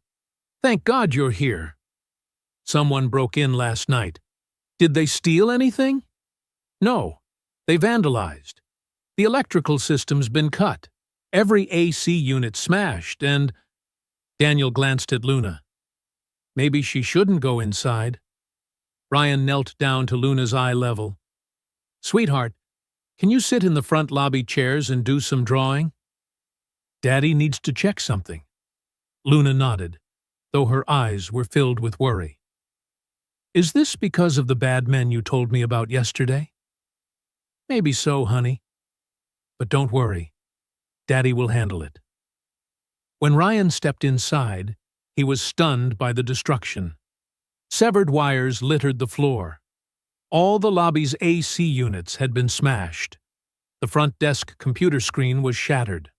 Speaker 1: "Thank God you're here." "Someone broke in last night. Did they steal anything?" "No. They vandalized. The electrical system's been cut. Every AC unit smashed, and—" Daniel glanced at Luna. "Maybe she shouldn't go inside." Ryan knelt down to Luna's eye level. "Sweetheart, can you sit in the front lobby chairs and do some drawing? Daddy needs to check something." Luna nodded, though her eyes were filled with worry. "Is this because of the bad men you told me about yesterday?" "Maybe so, honey. But don't worry. Daddy will handle it." When Ryan stepped inside, he was stunned by the destruction. Severed wires littered the floor. All the lobby's AC units had been smashed. The front desk computer screen was shattered.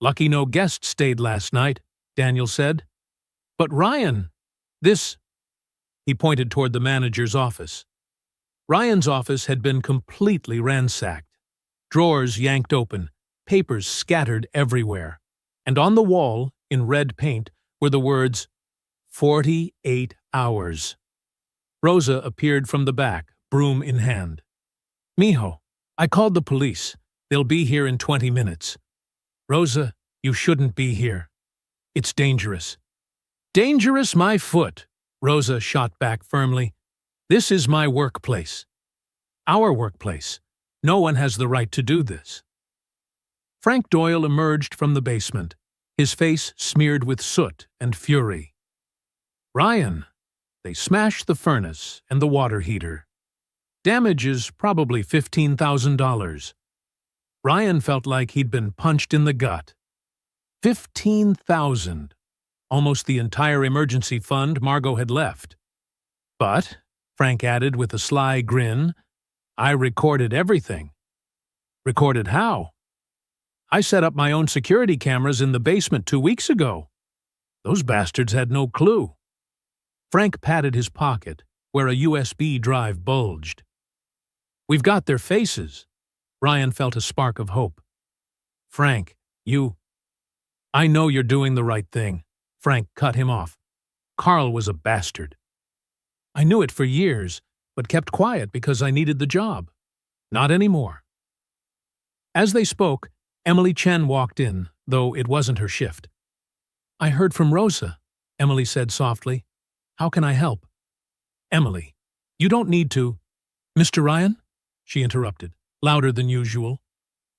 Speaker 1: "Lucky no guests stayed last night," Daniel said. "But Ryan, this—" He pointed toward the manager's office. Ryan's office had been completely ransacked. Drawers yanked open, papers scattered everywhere, and on the wall, in red paint, were the words, 48 hours. Rosa appeared from the back, broom in hand. "Mijo, I called the police. They'll be here in 20 minutes. Rosa, you shouldn't be here. It's dangerous." "Dangerous, my foot," Rosa shot back firmly. "This is my workplace. Our workplace. No one has the right to do this." Frank Doyle emerged from the basement, his face smeared with soot and fury. "Ryan, they smashed the furnace and the water heater. Damages probably $15,000. Ryan felt like he'd been punched in the gut. 15,000. Almost the entire emergency fund Margot had left. "But," Frank added with a sly grin, "I recorded everything." "Recorded how?" "I set up my own security cameras in the basement 2 weeks ago. Those bastards had no clue." Frank patted his pocket, where a USB drive bulged. "We've got their faces." Ryan felt a spark of hope. "Frank, I know you're doing the right thing." Frank cut him off. "Carl was a bastard. I knew it for years, but kept quiet because I needed the job. Not anymore." As they spoke, Emily Chen walked in, though it wasn't her shift. "I heard from Rosa," Emily said softly. "How can I help?" "Emily, you don't need to—" "Mr. Ryan?" she interrupted, louder than usual.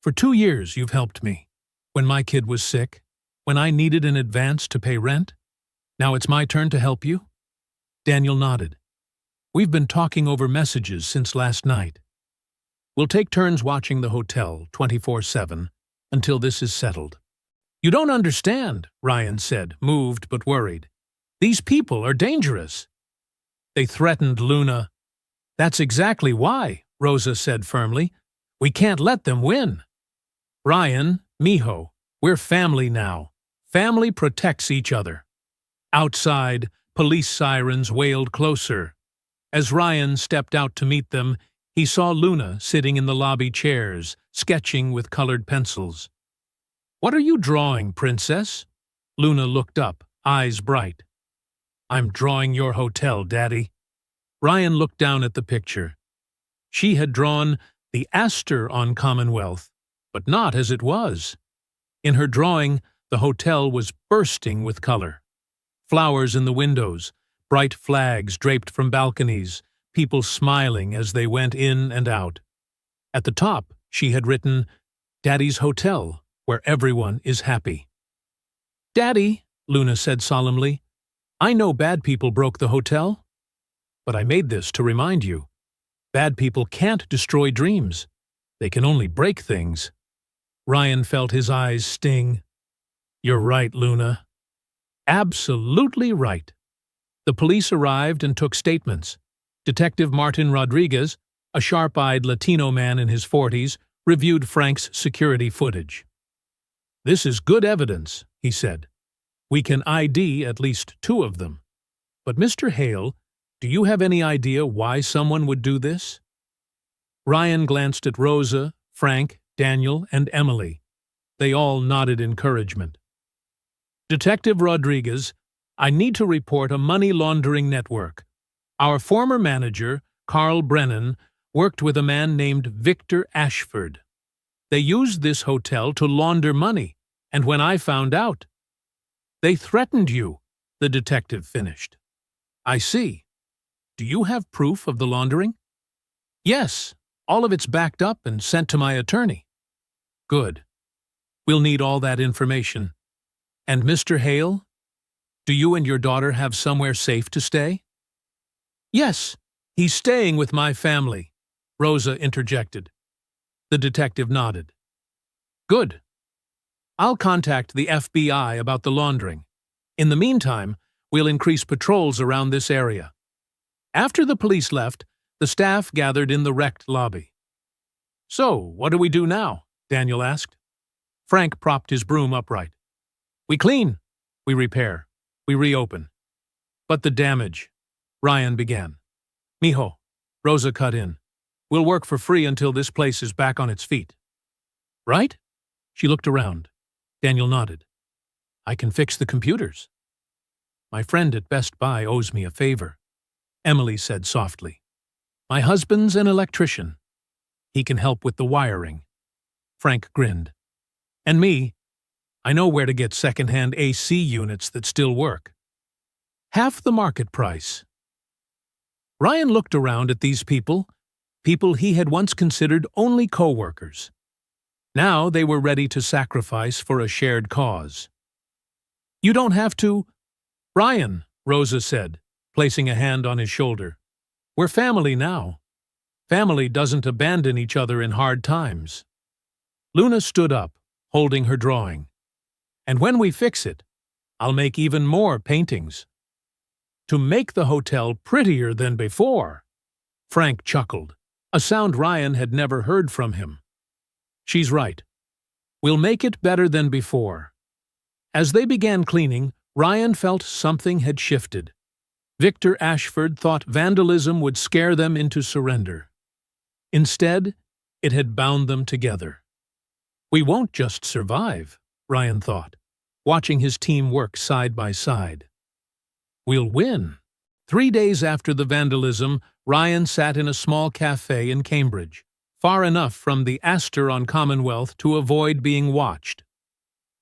Speaker 1: "For 2 years you've helped me. When my kid was sick, when I needed an advance to pay rent. Now it's my turn to help you?" Daniel nodded. "We've been talking over messages since last night. We'll take turns watching the hotel 24/7 until this is settled." "You don't understand," Ryan said, moved but worried. "These people are dangerous." "They threatened Luna." "That's exactly why," Rosa said firmly. "We can't let them win. Ryan, Mijo, we're family now. Family protects each other." Outside, police sirens wailed closer. As Ryan stepped out to meet them, he saw Luna sitting in the lobby chairs, sketching with colored pencils. "What are you drawing, princess?" Luna looked up, eyes bright. "I'm drawing your hotel, Daddy." Ryan looked down at the picture. She had drawn the Astor on Commonwealth, but not as it was. In her drawing, the hotel was bursting with color. Flowers in the windows, bright flags draped from balconies, people smiling as they went in and out. At the top, she had written, "Daddy's Hotel, where everyone is happy." "Daddy," Luna said solemnly, "I know bad people broke the hotel. But I made this to remind you. Bad people can't destroy dreams. They can only break things." Ryan felt his eyes sting. "You're right, Luna. Absolutely right." The police arrived and took statements. Detective Martin Rodriguez, a sharp-eyed Latino man in his 40s, reviewed Frank's security footage. "This is good evidence," he said. "We can ID at least 2 of them. But Mr. Hale, do you have any idea why someone would do this?" Ryan glanced at Rosa, Frank, Daniel, and Emily. They all nodded encouragement. "Detective Rodriguez, I need to report a money laundering network. Our former manager, Carl Brennan, worked with a man named Victor Ashford. They used this hotel to launder money, and when I found out—" "They threatened you," the detective finished. "I see. Do you have proof of the laundering?" "Yes, all of it's backed up and sent to my attorney." "Good. We'll need all that information. And Mr. Hale, do you and your daughter have somewhere safe to stay?" "Yes, he's staying with my family," Rosa interjected. The detective nodded. "Good. I'll contact the FBI about the laundering. In the meantime, we'll increase patrols around this area. After the police left, the staff gathered in the wrecked lobby. So, what do we do now? Daniel asked. Frank propped his broom upright. We clean. We repair. We reopen. But the damage, Ryan began. Mijo, Rosa cut in. We'll work for free until this place is back on its feet. Right? She looked around. Daniel nodded. I can fix the computers. My friend at Best Buy owes me a favor, Emily said softly. My husband's an electrician. He can help with the wiring. Frank grinned. And me, I know where to get second-hand AC units that still work. Half the market price. Ryan looked around at these people he had once considered only co-workers. Now they were ready to sacrifice for a shared cause. You don't have to. Ryan, Rosa said, placing a hand on his shoulder. We're family now. Family doesn't abandon each other in hard times. Luna stood up, holding her drawing. And when we fix it, I'll make even more paintings. To make the hotel prettier than before. Frank chuckled, a sound Ryan had never heard from him. She's right. We'll make it better than before. As they began cleaning, Ryan felt something had shifted. Victor Ashford thought vandalism would scare them into surrender. Instead, it had bound them together. We won't just survive, Ryan thought, watching his team work side by side. We'll win. 3 days after the vandalism, Ryan sat in a small cafe in Cambridge, far enough from the Astor on Commonwealth to avoid being watched.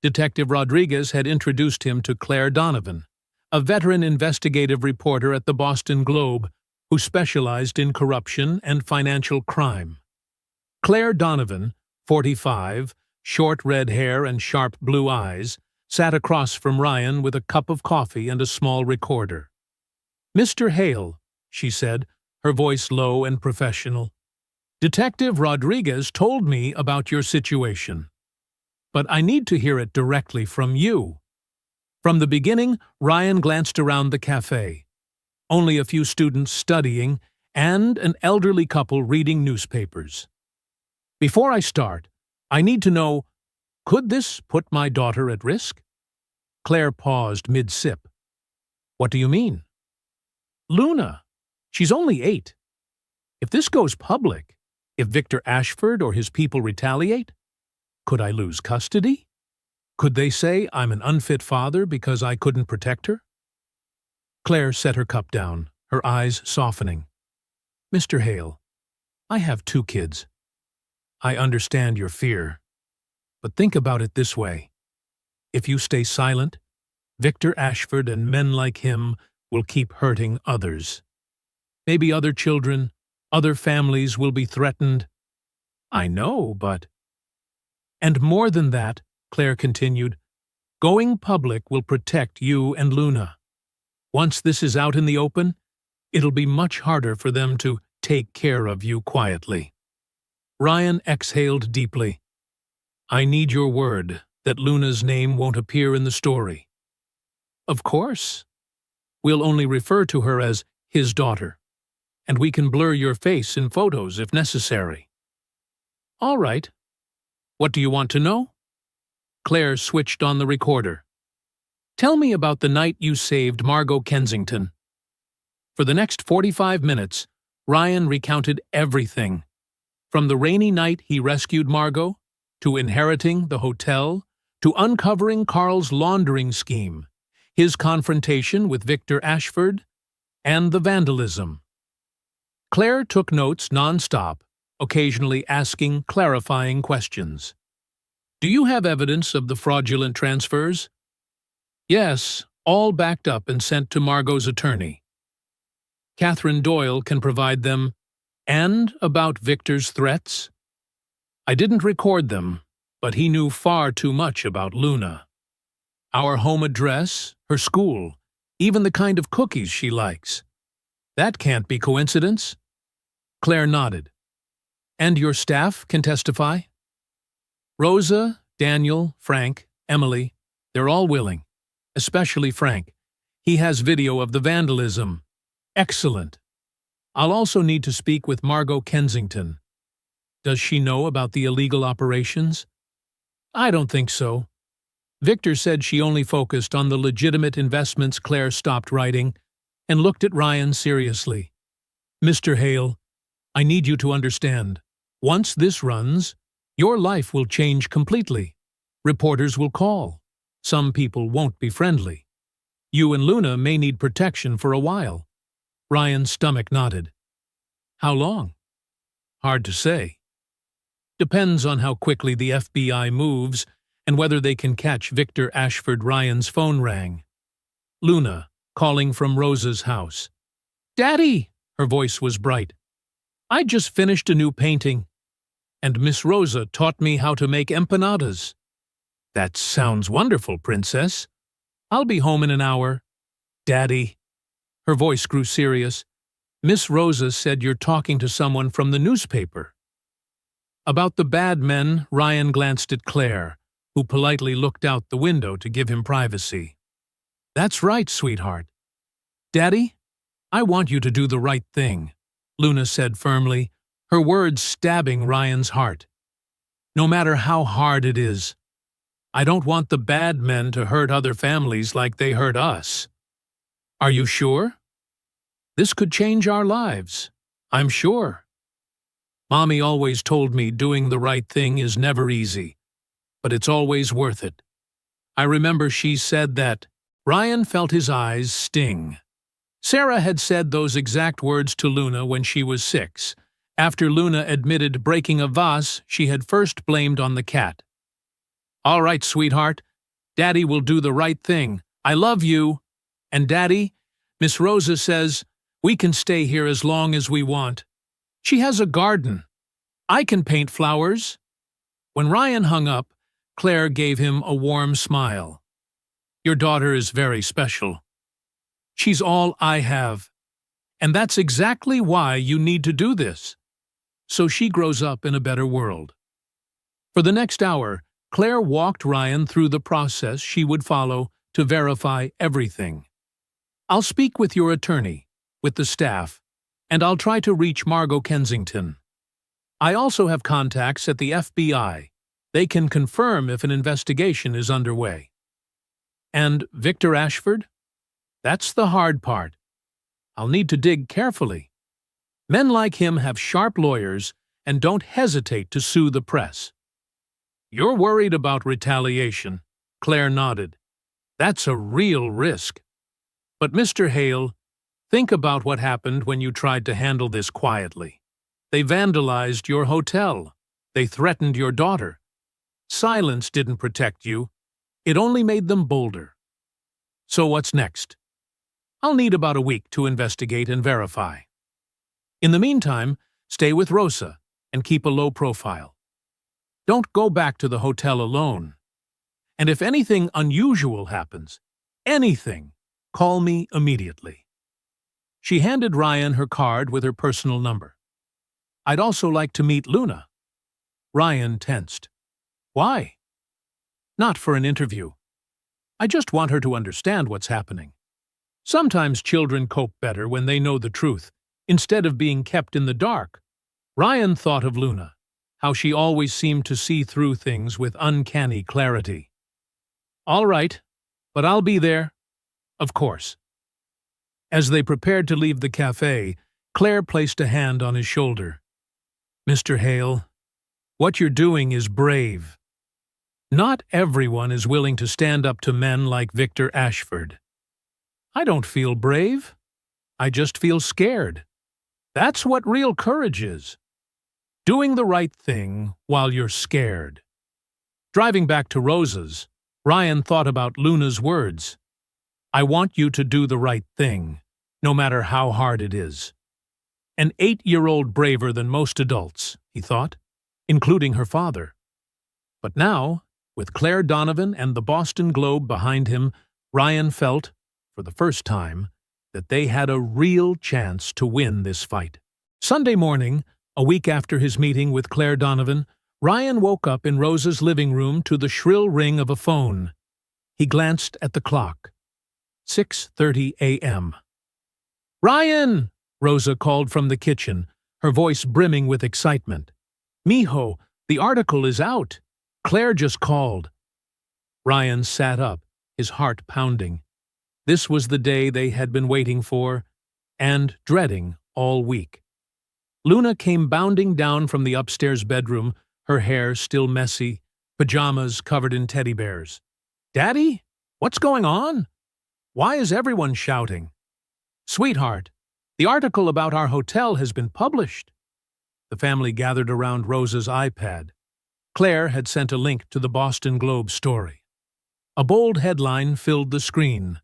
Speaker 1: Detective Rodriguez had introduced him to Claire Donovan, a veteran investigative reporter at the Boston Globe who specialized in corruption and financial crime. Claire Donovan, 45, short red hair and sharp blue eyes, sat across from Ryan with a cup of coffee and a small recorder. Mr. Hale, she said, her voice low and professional. Detective Rodriguez told me about your situation. But I need to hear it directly from you. From the beginning, Ryan glanced around the cafe. Only a few students studying and an elderly couple reading newspapers. Before I start, I need to know, could this put my daughter at risk? Claire paused mid-sip. What do you mean? Luna. She's only 8. If this goes public, if Victor Ashford or his people retaliate, could I lose custody? Could they say I'm an unfit father because I couldn't protect her? Claire set her cup down, her eyes softening. Mr. Hale, I have 2 kids. I understand your fear, but think about it this way. If you stay silent, Victor Ashford and men like him will keep hurting others. Maybe other children, other families will be threatened. I know, but... And more than that, Claire continued, going public will protect you and Luna. Once this is out in the open, it'll be much harder for them to take care of you quietly. Ryan exhaled deeply. I need your word that Luna's name won't appear in the story. Of course. We'll only refer to her as his daughter, and we can blur your face in photos if necessary. All right. What do you want to know? Claire switched on the recorder. Tell me about the night you saved Margot Kensington. For the next 45 minutes, Ryan recounted everything. From the rainy night he rescued Margot, to inheriting the hotel, to uncovering Carl's laundering scheme, his confrontation with Victor Ashford, and the vandalism. Claire took notes non-stop, occasionally asking clarifying questions. Do you have evidence of the fraudulent transfers? Yes, all backed up and sent to Margot's attorney. Catherine Doyle can provide them. And about Victor's threats? I didn't record them, but he knew far too much about Luna. Our home address, her school, even the kind of cookies she likes. That can't be coincidence. Claire nodded. And your staff can testify? Rosa, Daniel, Frank, Emily, they're all willing. Especially Frank. He has video of the vandalism. Excellent. I'll also need to speak with Margot Kensington. Does she know about the illegal operations? I don't think so. Victor said she only focused on the legitimate investments. Claire stopped writing and looked at Ryan seriously. Mr. Hale, I need you to understand. Once this runs, your life will change completely. Reporters will call. Some people won't be friendly. You and Luna may need protection for a while. Ryan's stomach nodded. How long? Hard to say. Depends on how quickly the FBI moves and whether they can catch Victor Ashford. Ryan's phone rang. Luna, calling from Rosa's house. Daddy! Her voice was bright. I just finished a new painting, and Miss Rosa taught me how to make empanadas. That sounds wonderful, Princess. I'll be home in an hour. Daddy. Her voice grew serious. Miss Rosa said you're talking to someone from the newspaper. About the bad men, Ryan glanced at Claire, who politely looked out the window to give him privacy. That's right, sweetheart. Daddy, I want you to do the right thing, Luna said firmly, her words stabbing Ryan's heart. No matter how hard it is. I don't want the bad men to hurt other families like they hurt us. Are you sure? This could change our lives. I'm sure. Mommy always told me doing the right thing is never easy, but it's always worth it. I remember she said that. Ryan felt his eyes sting. Sarah had said those exact words to Luna when she was 6, after Luna admitted breaking a vase she had first blamed on the cat. All right, sweetheart. Daddy will do the right thing. I love you. And Daddy, Miss Rosa says, we can stay here as long as we want. She has a garden. I can paint flowers. When Ryan hung up, Claire gave him a warm smile. Your daughter is very special. She's all I have. And that's exactly why you need to do this. So she grows up in a better world. For the next hour, Claire walked Ryan through the process she would follow to verify everything. I'll speak with your attorney, with the staff, and I'll try to reach Margot Kensington. I also have contacts at the FBI. They can confirm if an investigation is underway. And Victor Ashford? That's the hard part. I'll need to dig carefully. Men like him have sharp lawyers and don't hesitate to sue the press. You're worried about retaliation, Claire nodded. That's a real risk. But Mr. Hale, think about what happened when you tried to handle this quietly. They vandalized your hotel. They threatened your daughter. Silence didn't protect you. It only made them bolder. So what's next? I'll need about a week to investigate and verify. In the meantime, stay with Rosa and keep a low profile. Don't go back to the hotel alone. And if anything unusual happens, anything, call me immediately. She handed Ryan her card with her personal number. I'd also like to meet Luna. Ryan tensed. Why? Not for an interview. I just want her to understand what's happening. Sometimes children cope better when they know the truth, instead of being kept in the dark. Ryan thought of Luna, how she always seemed to see through things with uncanny clarity. All right, but I'll be there. Of course. As they prepared to leave the cafe, Claire placed a hand on his shoulder. Mr. Hale, what you're doing is brave. Not everyone is willing to stand up to men like Victor Ashford. I don't feel brave. I just feel scared. That's what real courage is. Doing the right thing while you're scared. Driving back to Rosa's, Ryan thought about Luna's words. I want you to do the right thing, no matter how hard it is. An 8-year-old braver than most adults, he thought, including her father. But now, with Claire Donovan and the Boston Globe behind him, Ryan felt, for the first time, that they had a real chance to win this fight. Sunday morning, a week after his meeting with Claire Donovan, Ryan woke up in Rosa's living room to the shrill ring of a phone. He glanced at the clock. 6:30 a.m. "Ryan!" Rosa called from the kitchen, her voice brimming with excitement. "Mijo, the article is out. Claire just called." Ryan sat up, his heart pounding. This was the day they had been waiting for and dreading all week. Luna came bounding down from the upstairs bedroom, her hair still messy, pajamas covered in teddy bears. "Daddy? What's going on? Why is everyone shouting?" "Sweetheart, the article about our hotel has been published." The family gathered around Rosa's iPad. Claire had sent a link to the Boston Globe story. A bold headline filled the screen.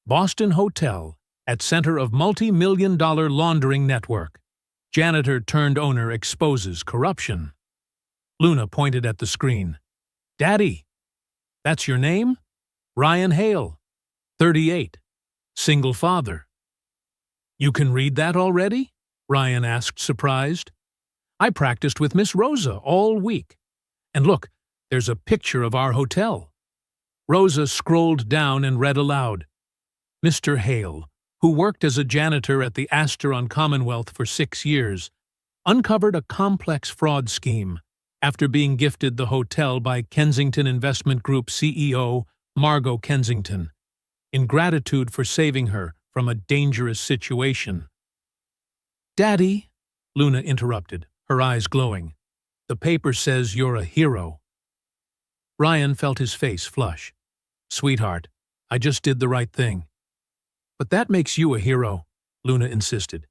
Speaker 1: "Boston Hotel at Center of Multi-Million-Dollar Laundering Network. Janitor turned owner exposes corruption." Luna pointed at the screen. "Daddy, that's your name? Ryan Hale, 38, single father." "You can read that already?" Ryan asked, surprised. "I practiced with Miss Rosa all week. And look, there's a picture of our hotel." Rosa scrolled down and read aloud. "Mr. Hale, who worked as a janitor at the Astor on Commonwealth for 6 years, uncovered a complex fraud scheme after being gifted the hotel by Kensington Investment Group CEO Margot Kensington, in gratitude for saving her from a dangerous situation." "Daddy," Luna interrupted, her eyes glowing, "the paper says you're a hero." Ryan felt his face flush. "Sweetheart, I just did the right thing." "But that makes you a hero," Luna insisted.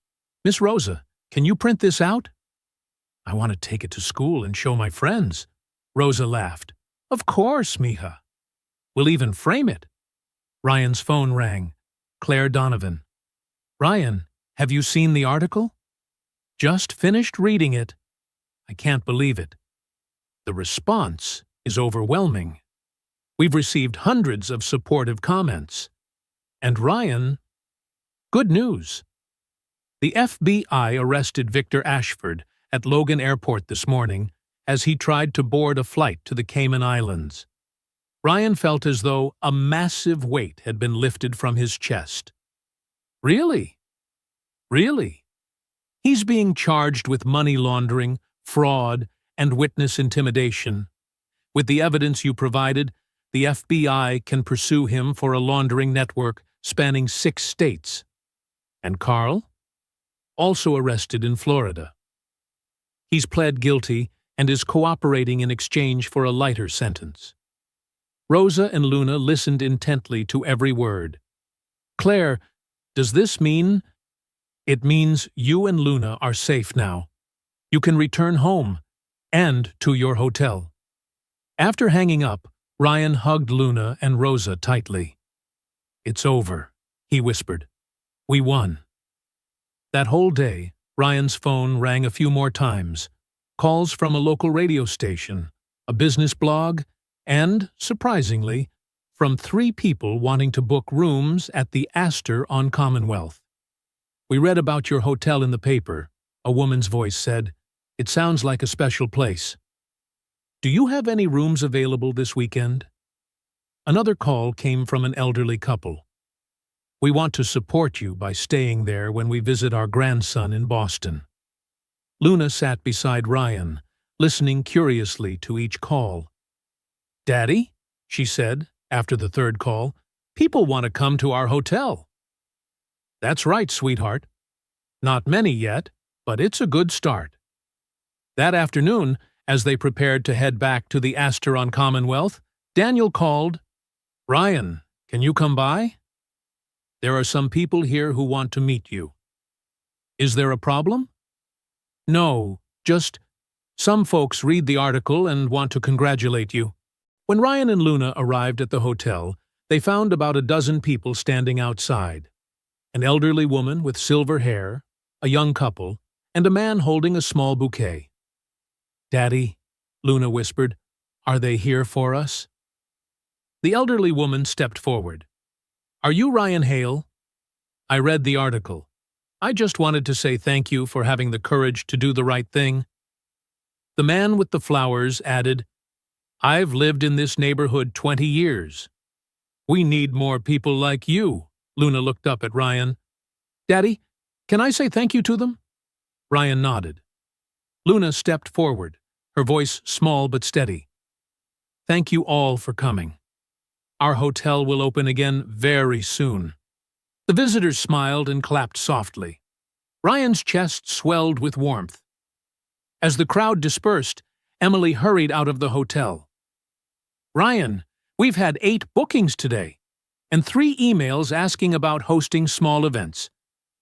Speaker 1: "Miss Rosa, can you print this out?" "I want to take it to school and show my friends." Rosa laughed. "Of course, mija. We'll even frame it." Ryan's phone rang. Claire Donovan. "Ryan, have you seen the article?" "Just finished reading it." "I can't believe it. The response is overwhelming. We've received hundreds of supportive comments. And Ryan, good news. The FBI arrested Victor Ashford at Logan Airport this morning as he tried to board a flight to the Cayman Islands. Ryan felt as though a massive weight had been lifted from his chest. Really? Really? He's being charged with money laundering, fraud, and witness intimidation. With the evidence you provided, the FBI can pursue him for a laundering network spanning 6 states. And Carl? Also arrested in Florida. He's pled guilty and is cooperating in exchange for a lighter sentence. Rosa and Luna listened intently to every word. "Claire, does this mean—" "It means you and Luna are safe now. You can return home and to your hotel." After hanging up, Ryan hugged Luna and Rosa tightly. "It's over," he whispered. "We won." That whole day, Ryan's phone rang a few more times. Calls from a local radio station, a business blog, and, surprisingly, from 3 people wanting to book rooms at the Astor on Commonwealth. "We read about your hotel in the paper," a woman's voice said. "It sounds like a special place. Do you have any rooms available this weekend?" Another call came from an elderly couple. "We want to support you by staying there when we visit our grandson in Boston." Luna sat beside Ryan, listening curiously to each call. "Daddy," she said, after the 3rd call, "people want to come to our hotel." "That's right, sweetheart. Not many yet, but it's a good start." That afternoon, as they prepared to head back to the Astor on Commonwealth, Daniel called, "Ryan, can you come by? There are some people here who want to meet you." "Is there a problem?" "No, just some folks read the article and want to congratulate you." When Ryan and Luna arrived at the hotel, they found about a dozen people standing outside. An elderly woman with silver hair, a young couple, and a man holding a small bouquet. "Daddy," Luna whispered, "are they here for us?" The elderly woman stepped forward. "Are you Ryan Hale?" "I read the article. I just wanted to say thank you for having the courage to do the right thing." The man with the flowers added, "I've lived in this neighborhood 20 years. We need more people like you." Luna looked up at Ryan. "Daddy, can I say thank you to them?" Ryan nodded. Luna stepped forward, her voice small but steady. "Thank you all for coming. Our hotel will open again very soon." The visitors smiled and clapped softly. Ryan's chest swelled with warmth. As the crowd dispersed, Emily hurried out of the hotel. "Ryan, we've had 8 bookings today, and 3 emails asking about hosting small events."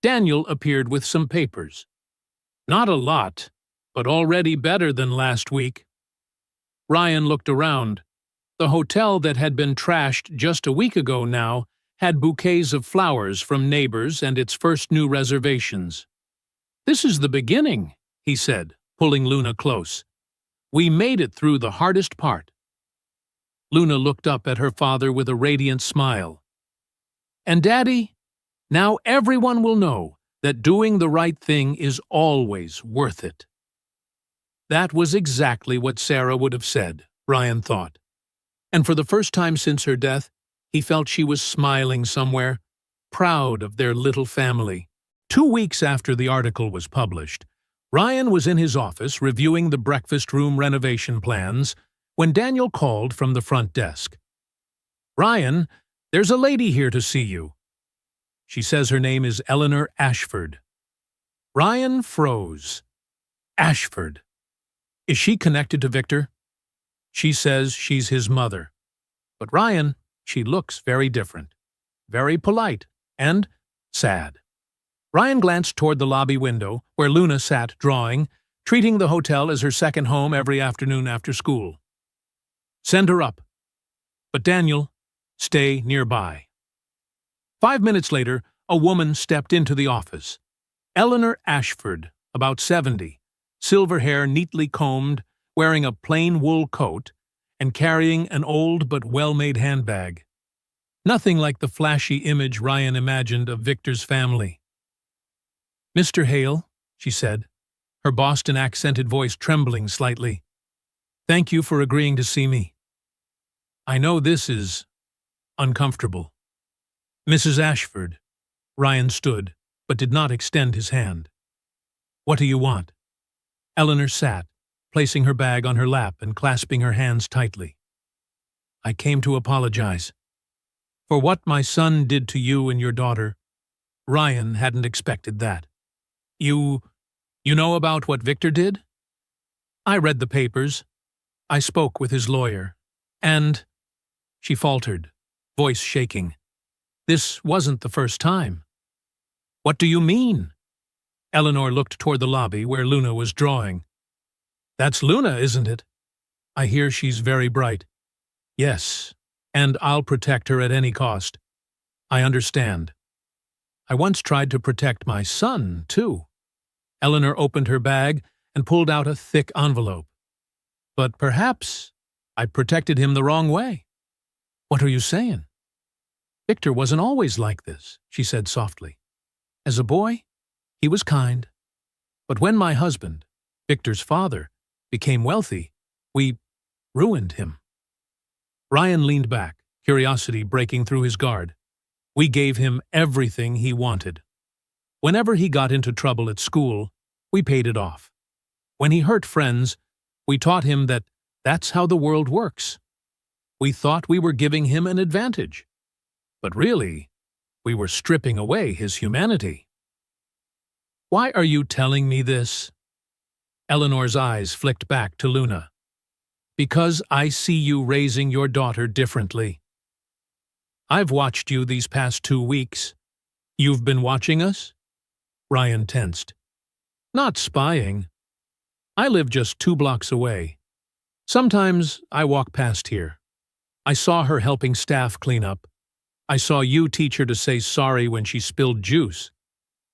Speaker 1: Daniel appeared with some papers. "Not a lot, but already better than last week." Ryan looked around. The hotel that had been trashed just a week ago now had bouquets of flowers from neighbors and its first new reservations. "This is the beginning," he said, pulling Luna close. "We made it through the hardest part." Luna looked up at her father with a radiant smile. "And Daddy, now everyone will know that doing the right thing is always worth it." That was exactly what Sarah would have said, Ryan thought. And for the first time since her death, he felt she was smiling somewhere, proud of their little family. 2 weeks after the article was published, Ryan was in his office reviewing the breakfast room renovation plans when Daniel called from the front desk. "Ryan, there's a lady here to see you. She says her name is Eleanor Ashford." Ryan froze. Ashford. Is she connected to Victor? She says she's his mother. But Ryan, she looks very different. Very polite and sad. Ryan glanced toward the lobby window, where Luna sat drawing, treating the hotel as her second home every afternoon after school. "Send her up. But Daniel, stay nearby." 5 minutes later, a woman stepped into the office. Eleanor Ashford, about 70, silver hair neatly combed, wearing a plain wool coat, and carrying an old but well-made handbag. Nothing like the flashy image Ryan imagined of Victor's family. "Mr. Hale," she said, her Boston-accented voice trembling slightly. "Thank you for agreeing to see me. I know this is uncomfortable." "Mrs. Ashford." Ryan stood, but did not extend his hand. "What do you want?" Eleanor sat, placing her bag on her lap and clasping her hands tightly. "I came to apologize. For what my son did to you and your daughter." Ryan hadn't expected that. You know about what Victor did?" "I read the papers. I spoke with his lawyer. And—" She faltered, voice shaking. "This wasn't the first time." "What do you mean?" Eleanor looked toward the lobby where Luna was drawing. "That's Luna, isn't it? I hear she's very bright." "Yes, and I'll protect her at any cost." "I understand. I once tried to protect my son, too." Eleanor opened her bag and pulled out a thick envelope. "But perhaps I protected him the wrong way." "What are you saying?" "Victor wasn't always like this," she said softly. "As a boy, he was kind. But when my husband, Victor's father, became wealthy, we ruined him." Ryan leaned back, curiosity breaking through his guard. "We gave him everything he wanted. Whenever he got into trouble at school, we paid it off. When he hurt friends, we taught him that that's how the world works. We thought we were giving him an advantage. But really, we were stripping away his humanity." "Why are you telling me this?" Eleanor's eyes flicked back to Luna. "Because I see you raising your daughter differently. I've watched you these past 2 weeks. You've been watching us?" Ryan tensed. "Not spying. I live just 2 blocks away. Sometimes I walk past here. I saw her helping staff clean up. I saw you teach her to say sorry when she spilled juice.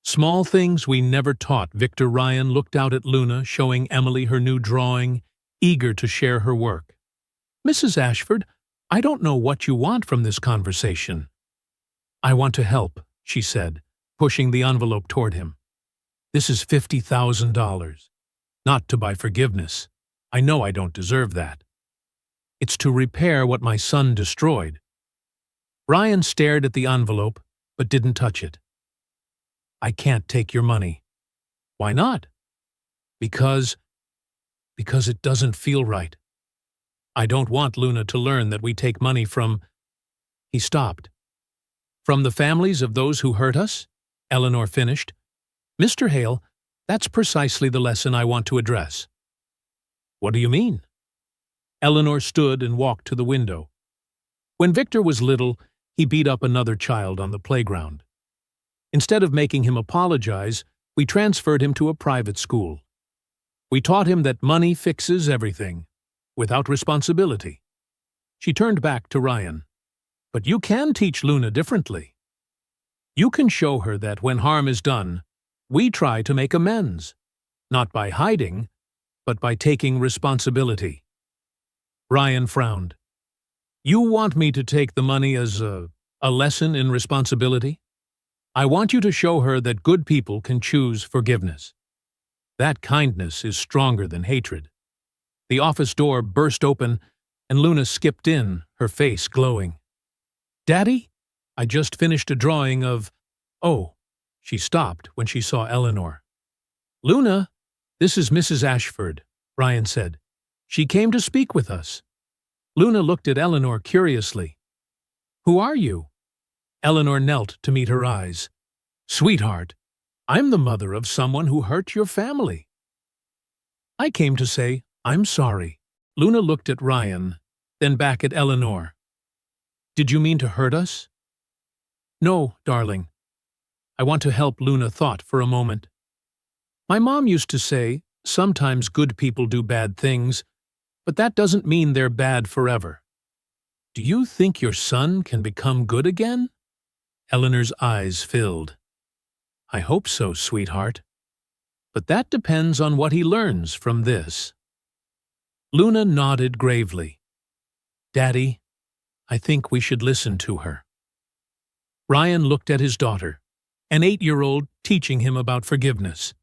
Speaker 1: Small things we never taught." Victor Ryan looked out at Luna, showing Emily her new drawing, eager to share her work. "Mrs. Ashford, I don't know what you want from this conversation." "I want to help," she said, pushing the envelope toward him. "This is $50,000. Not to buy forgiveness. I know I don't deserve that. It's to repair what my son destroyed. Ryan stared at the envelope, but didn't touch it. I can't take your money. Why not? Because it doesn't feel right. I don't want Luna to learn that we take money from... He stopped. From the families of those who hurt us? Eleanor finished. Mr. Hale, that's precisely the lesson I want to address. What do you mean? Eleanor stood and walked to the window. When Victor was little, he beat up another child on the playground. Instead of making him apologize, we transferred him to a private school. We taught him that money fixes everything, without responsibility. She turned back to Ryan. But you can teach Luna differently. You can show her that when harm is done, we try to make amends, not by hiding, but by taking responsibility. Ryan frowned. You want me to take the money as a lesson in responsibility? I want you to show her that good people can choose forgiveness. That kindness is stronger than hatred. The office door burst open, and Luna skipped in, her face glowing. Daddy, I just finished a drawing of... Oh, she stopped when she saw Eleanor. Luna, this is Mrs. Ashford, Ryan said. She came to speak with us. Luna looked at Eleanor curiously. Who are you? Eleanor knelt to meet her eyes. Sweetheart, I'm the mother of someone who hurt your family. I came to say, I'm sorry. Luna looked at Ryan, then back at Eleanor. Did you mean to hurt us? No, darling. I want to help. Luna thought for a moment. My mom used to say, sometimes good people do bad things, but that doesn't mean they're bad forever. Do you think your son can become good again? Eleanor's eyes filled. I hope so, sweetheart. But that depends on what he learns from this. Luna nodded gravely. Daddy, I think we should listen to her. Ryan looked at his daughter, an 8-year-old teaching him about forgiveness.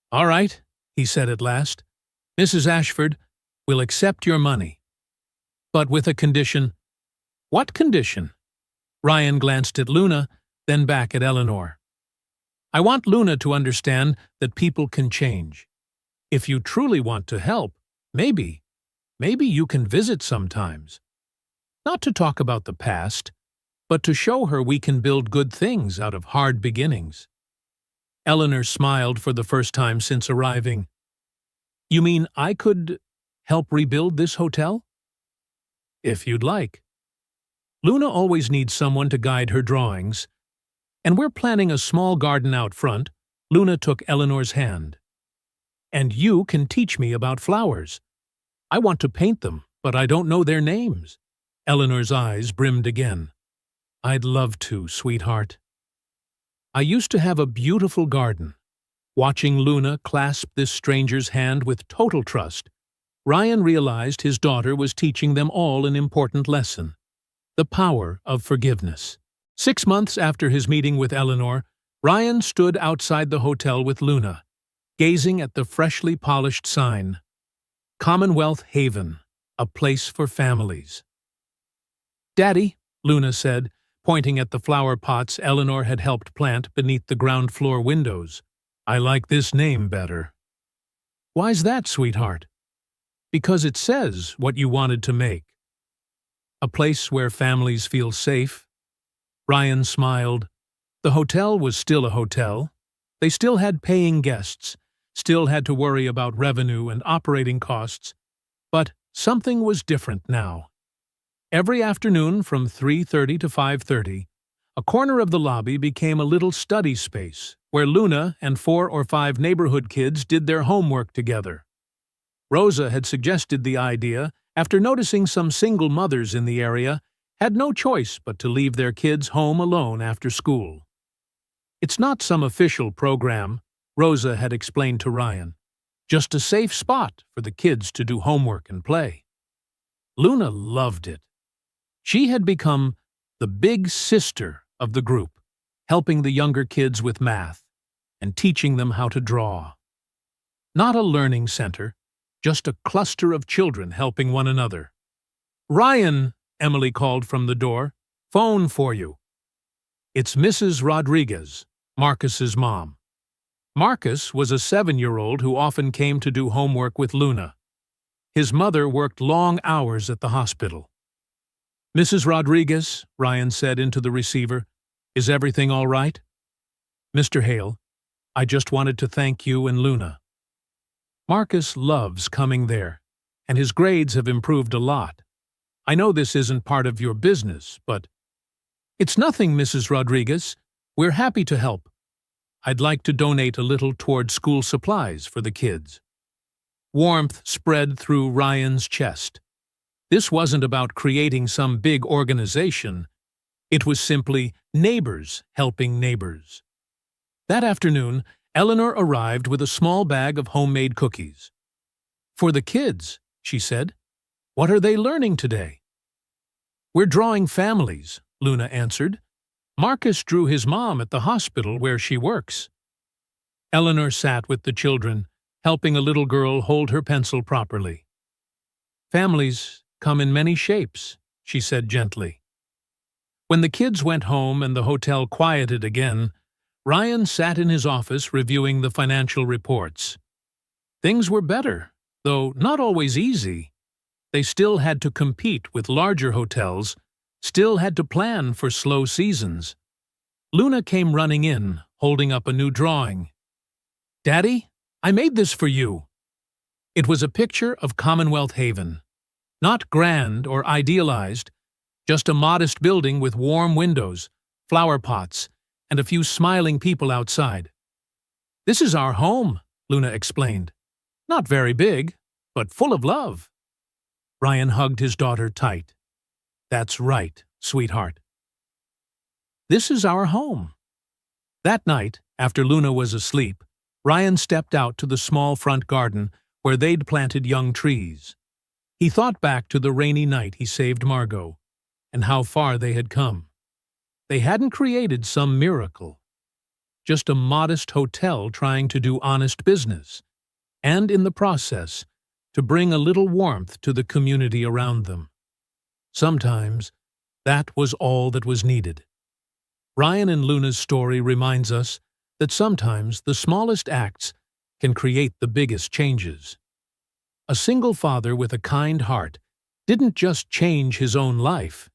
Speaker 1: All right, he said at last. Mrs. Ashford, we'll accept your money. But with a condition. What condition? Ryan glanced at Luna, then back at Eleanor. I want Luna to understand that people can change. If you truly want to help, maybe you can visit sometimes. Not to talk about the past, but to show her we can build good things out of hard beginnings. Eleanor smiled for the first time since arriving. You mean I could help rebuild this hotel? If you'd like. Luna always needs someone to guide her drawings, and we're planning a small garden out front. Luna took Eleanor's hand. And you can teach me about flowers. I want to paint them, but I don't know their names. Eleanor's eyes brimmed again. I'd love to, sweetheart. I used to have a beautiful garden. Watching Luna clasp this stranger's hand with total trust, Ryan realized his daughter was teaching them all an important lesson: the power of forgiveness. 6 months after his meeting with Eleanor, Ryan stood outside the hotel with Luna, gazing at the freshly polished sign, Commonwealth Haven, a place for families. Daddy, Luna said, pointing at the flower pots Eleanor had helped plant beneath the ground floor windows. I like this name better. Why's that, sweetheart? Because it says what you wanted to make. A place where families feel safe. Ryan smiled. The hotel was still a hotel. They still had paying guests, still had to worry about revenue and operating costs. But something was different now. Every afternoon from 3:30 to 5:30, a corner of the lobby became a little study space where Luna and 4 or 5 neighborhood kids did their homework together. Rosa had suggested the idea after noticing some single mothers in the area had no choice but to leave their kids home alone after school. It's not some official program, Rosa had explained to Ryan. Just a safe spot for the kids to do homework and play. Luna loved it. She had become the big sister of the group, helping the younger kids with math and teaching them how to draw. Not a learning center, just a cluster of children helping one another. "Ryan," Emily called from the door, "phone for you." "It's Mrs. Rodriguez," Marcus's mom. Marcus was a 7-year-old who often came to do homework with Luna. His mother worked long hours at the hospital. "Mrs. Rodriguez," Ryan said into the receiver, "is everything all right?" "Mr. Hale, I just wanted to thank you and Luna. Marcus loves coming there, and his grades have improved a lot. I know this isn't part of your business, but—" "It's nothing, Mrs. Rodriguez. We're happy to help. I'd like to donate a little toward school supplies for the kids." Warmth spread through Ryan's chest. This wasn't about creating some big organization. It was simply neighbors helping neighbors. That afternoon, Eleanor arrived with a small bag of homemade cookies. "For the kids," she said. "What are they learning today?" "We're drawing families," Luna answered. "Marcus drew his mom at the hospital where she works." Eleanor sat with the children, helping a little girl hold her pencil properly. "Families come in many shapes," she said gently. When the kids went home and the hotel quieted again, Ryan sat in his office reviewing the financial reports. Things were better, though not always easy. They still had to compete with larger hotels, still had to plan for slow seasons. Luna came running in, holding up a new drawing. "Daddy, I made this for you." It was a picture of Commonwealth Haven. Not grand or idealized, just a modest building with warm windows, flower pots, and a few smiling people outside. "This is our home," Luna explained. "Not very big, but full of love." Ryan hugged his daughter tight. "That's right, sweetheart. This is our home." That night, after Luna was asleep, Ryan stepped out to the small front garden where they'd planted young trees. He thought back to the rainy night he saved Margot, and how far they had come. They hadn't created some miracle, just a modest hotel trying to do honest business, and in the process, to bring a little warmth to the community around them. Sometimes, that was all that was needed. Ryan and Luna's story reminds us that sometimes the smallest acts can create the biggest changes. A single father with a kind heart didn't just change his own life.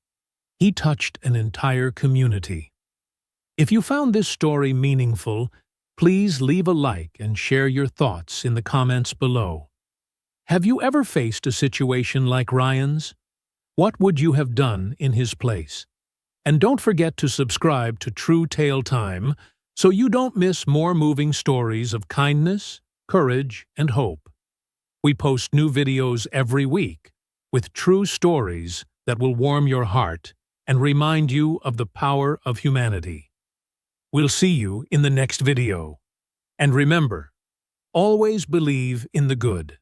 Speaker 1: He touched an entire community. If you found this story meaningful, please leave a like and share your thoughts in the comments below. Have you ever faced a situation like Ryan's? What would you have done in his place? And don't forget to subscribe to True Tale Time so you don't miss more moving stories of kindness, courage, and hope. We post new videos every week with true stories that will warm your heart and remind you of the power of humanity. We'll see you in the next video. And remember, always believe in the good.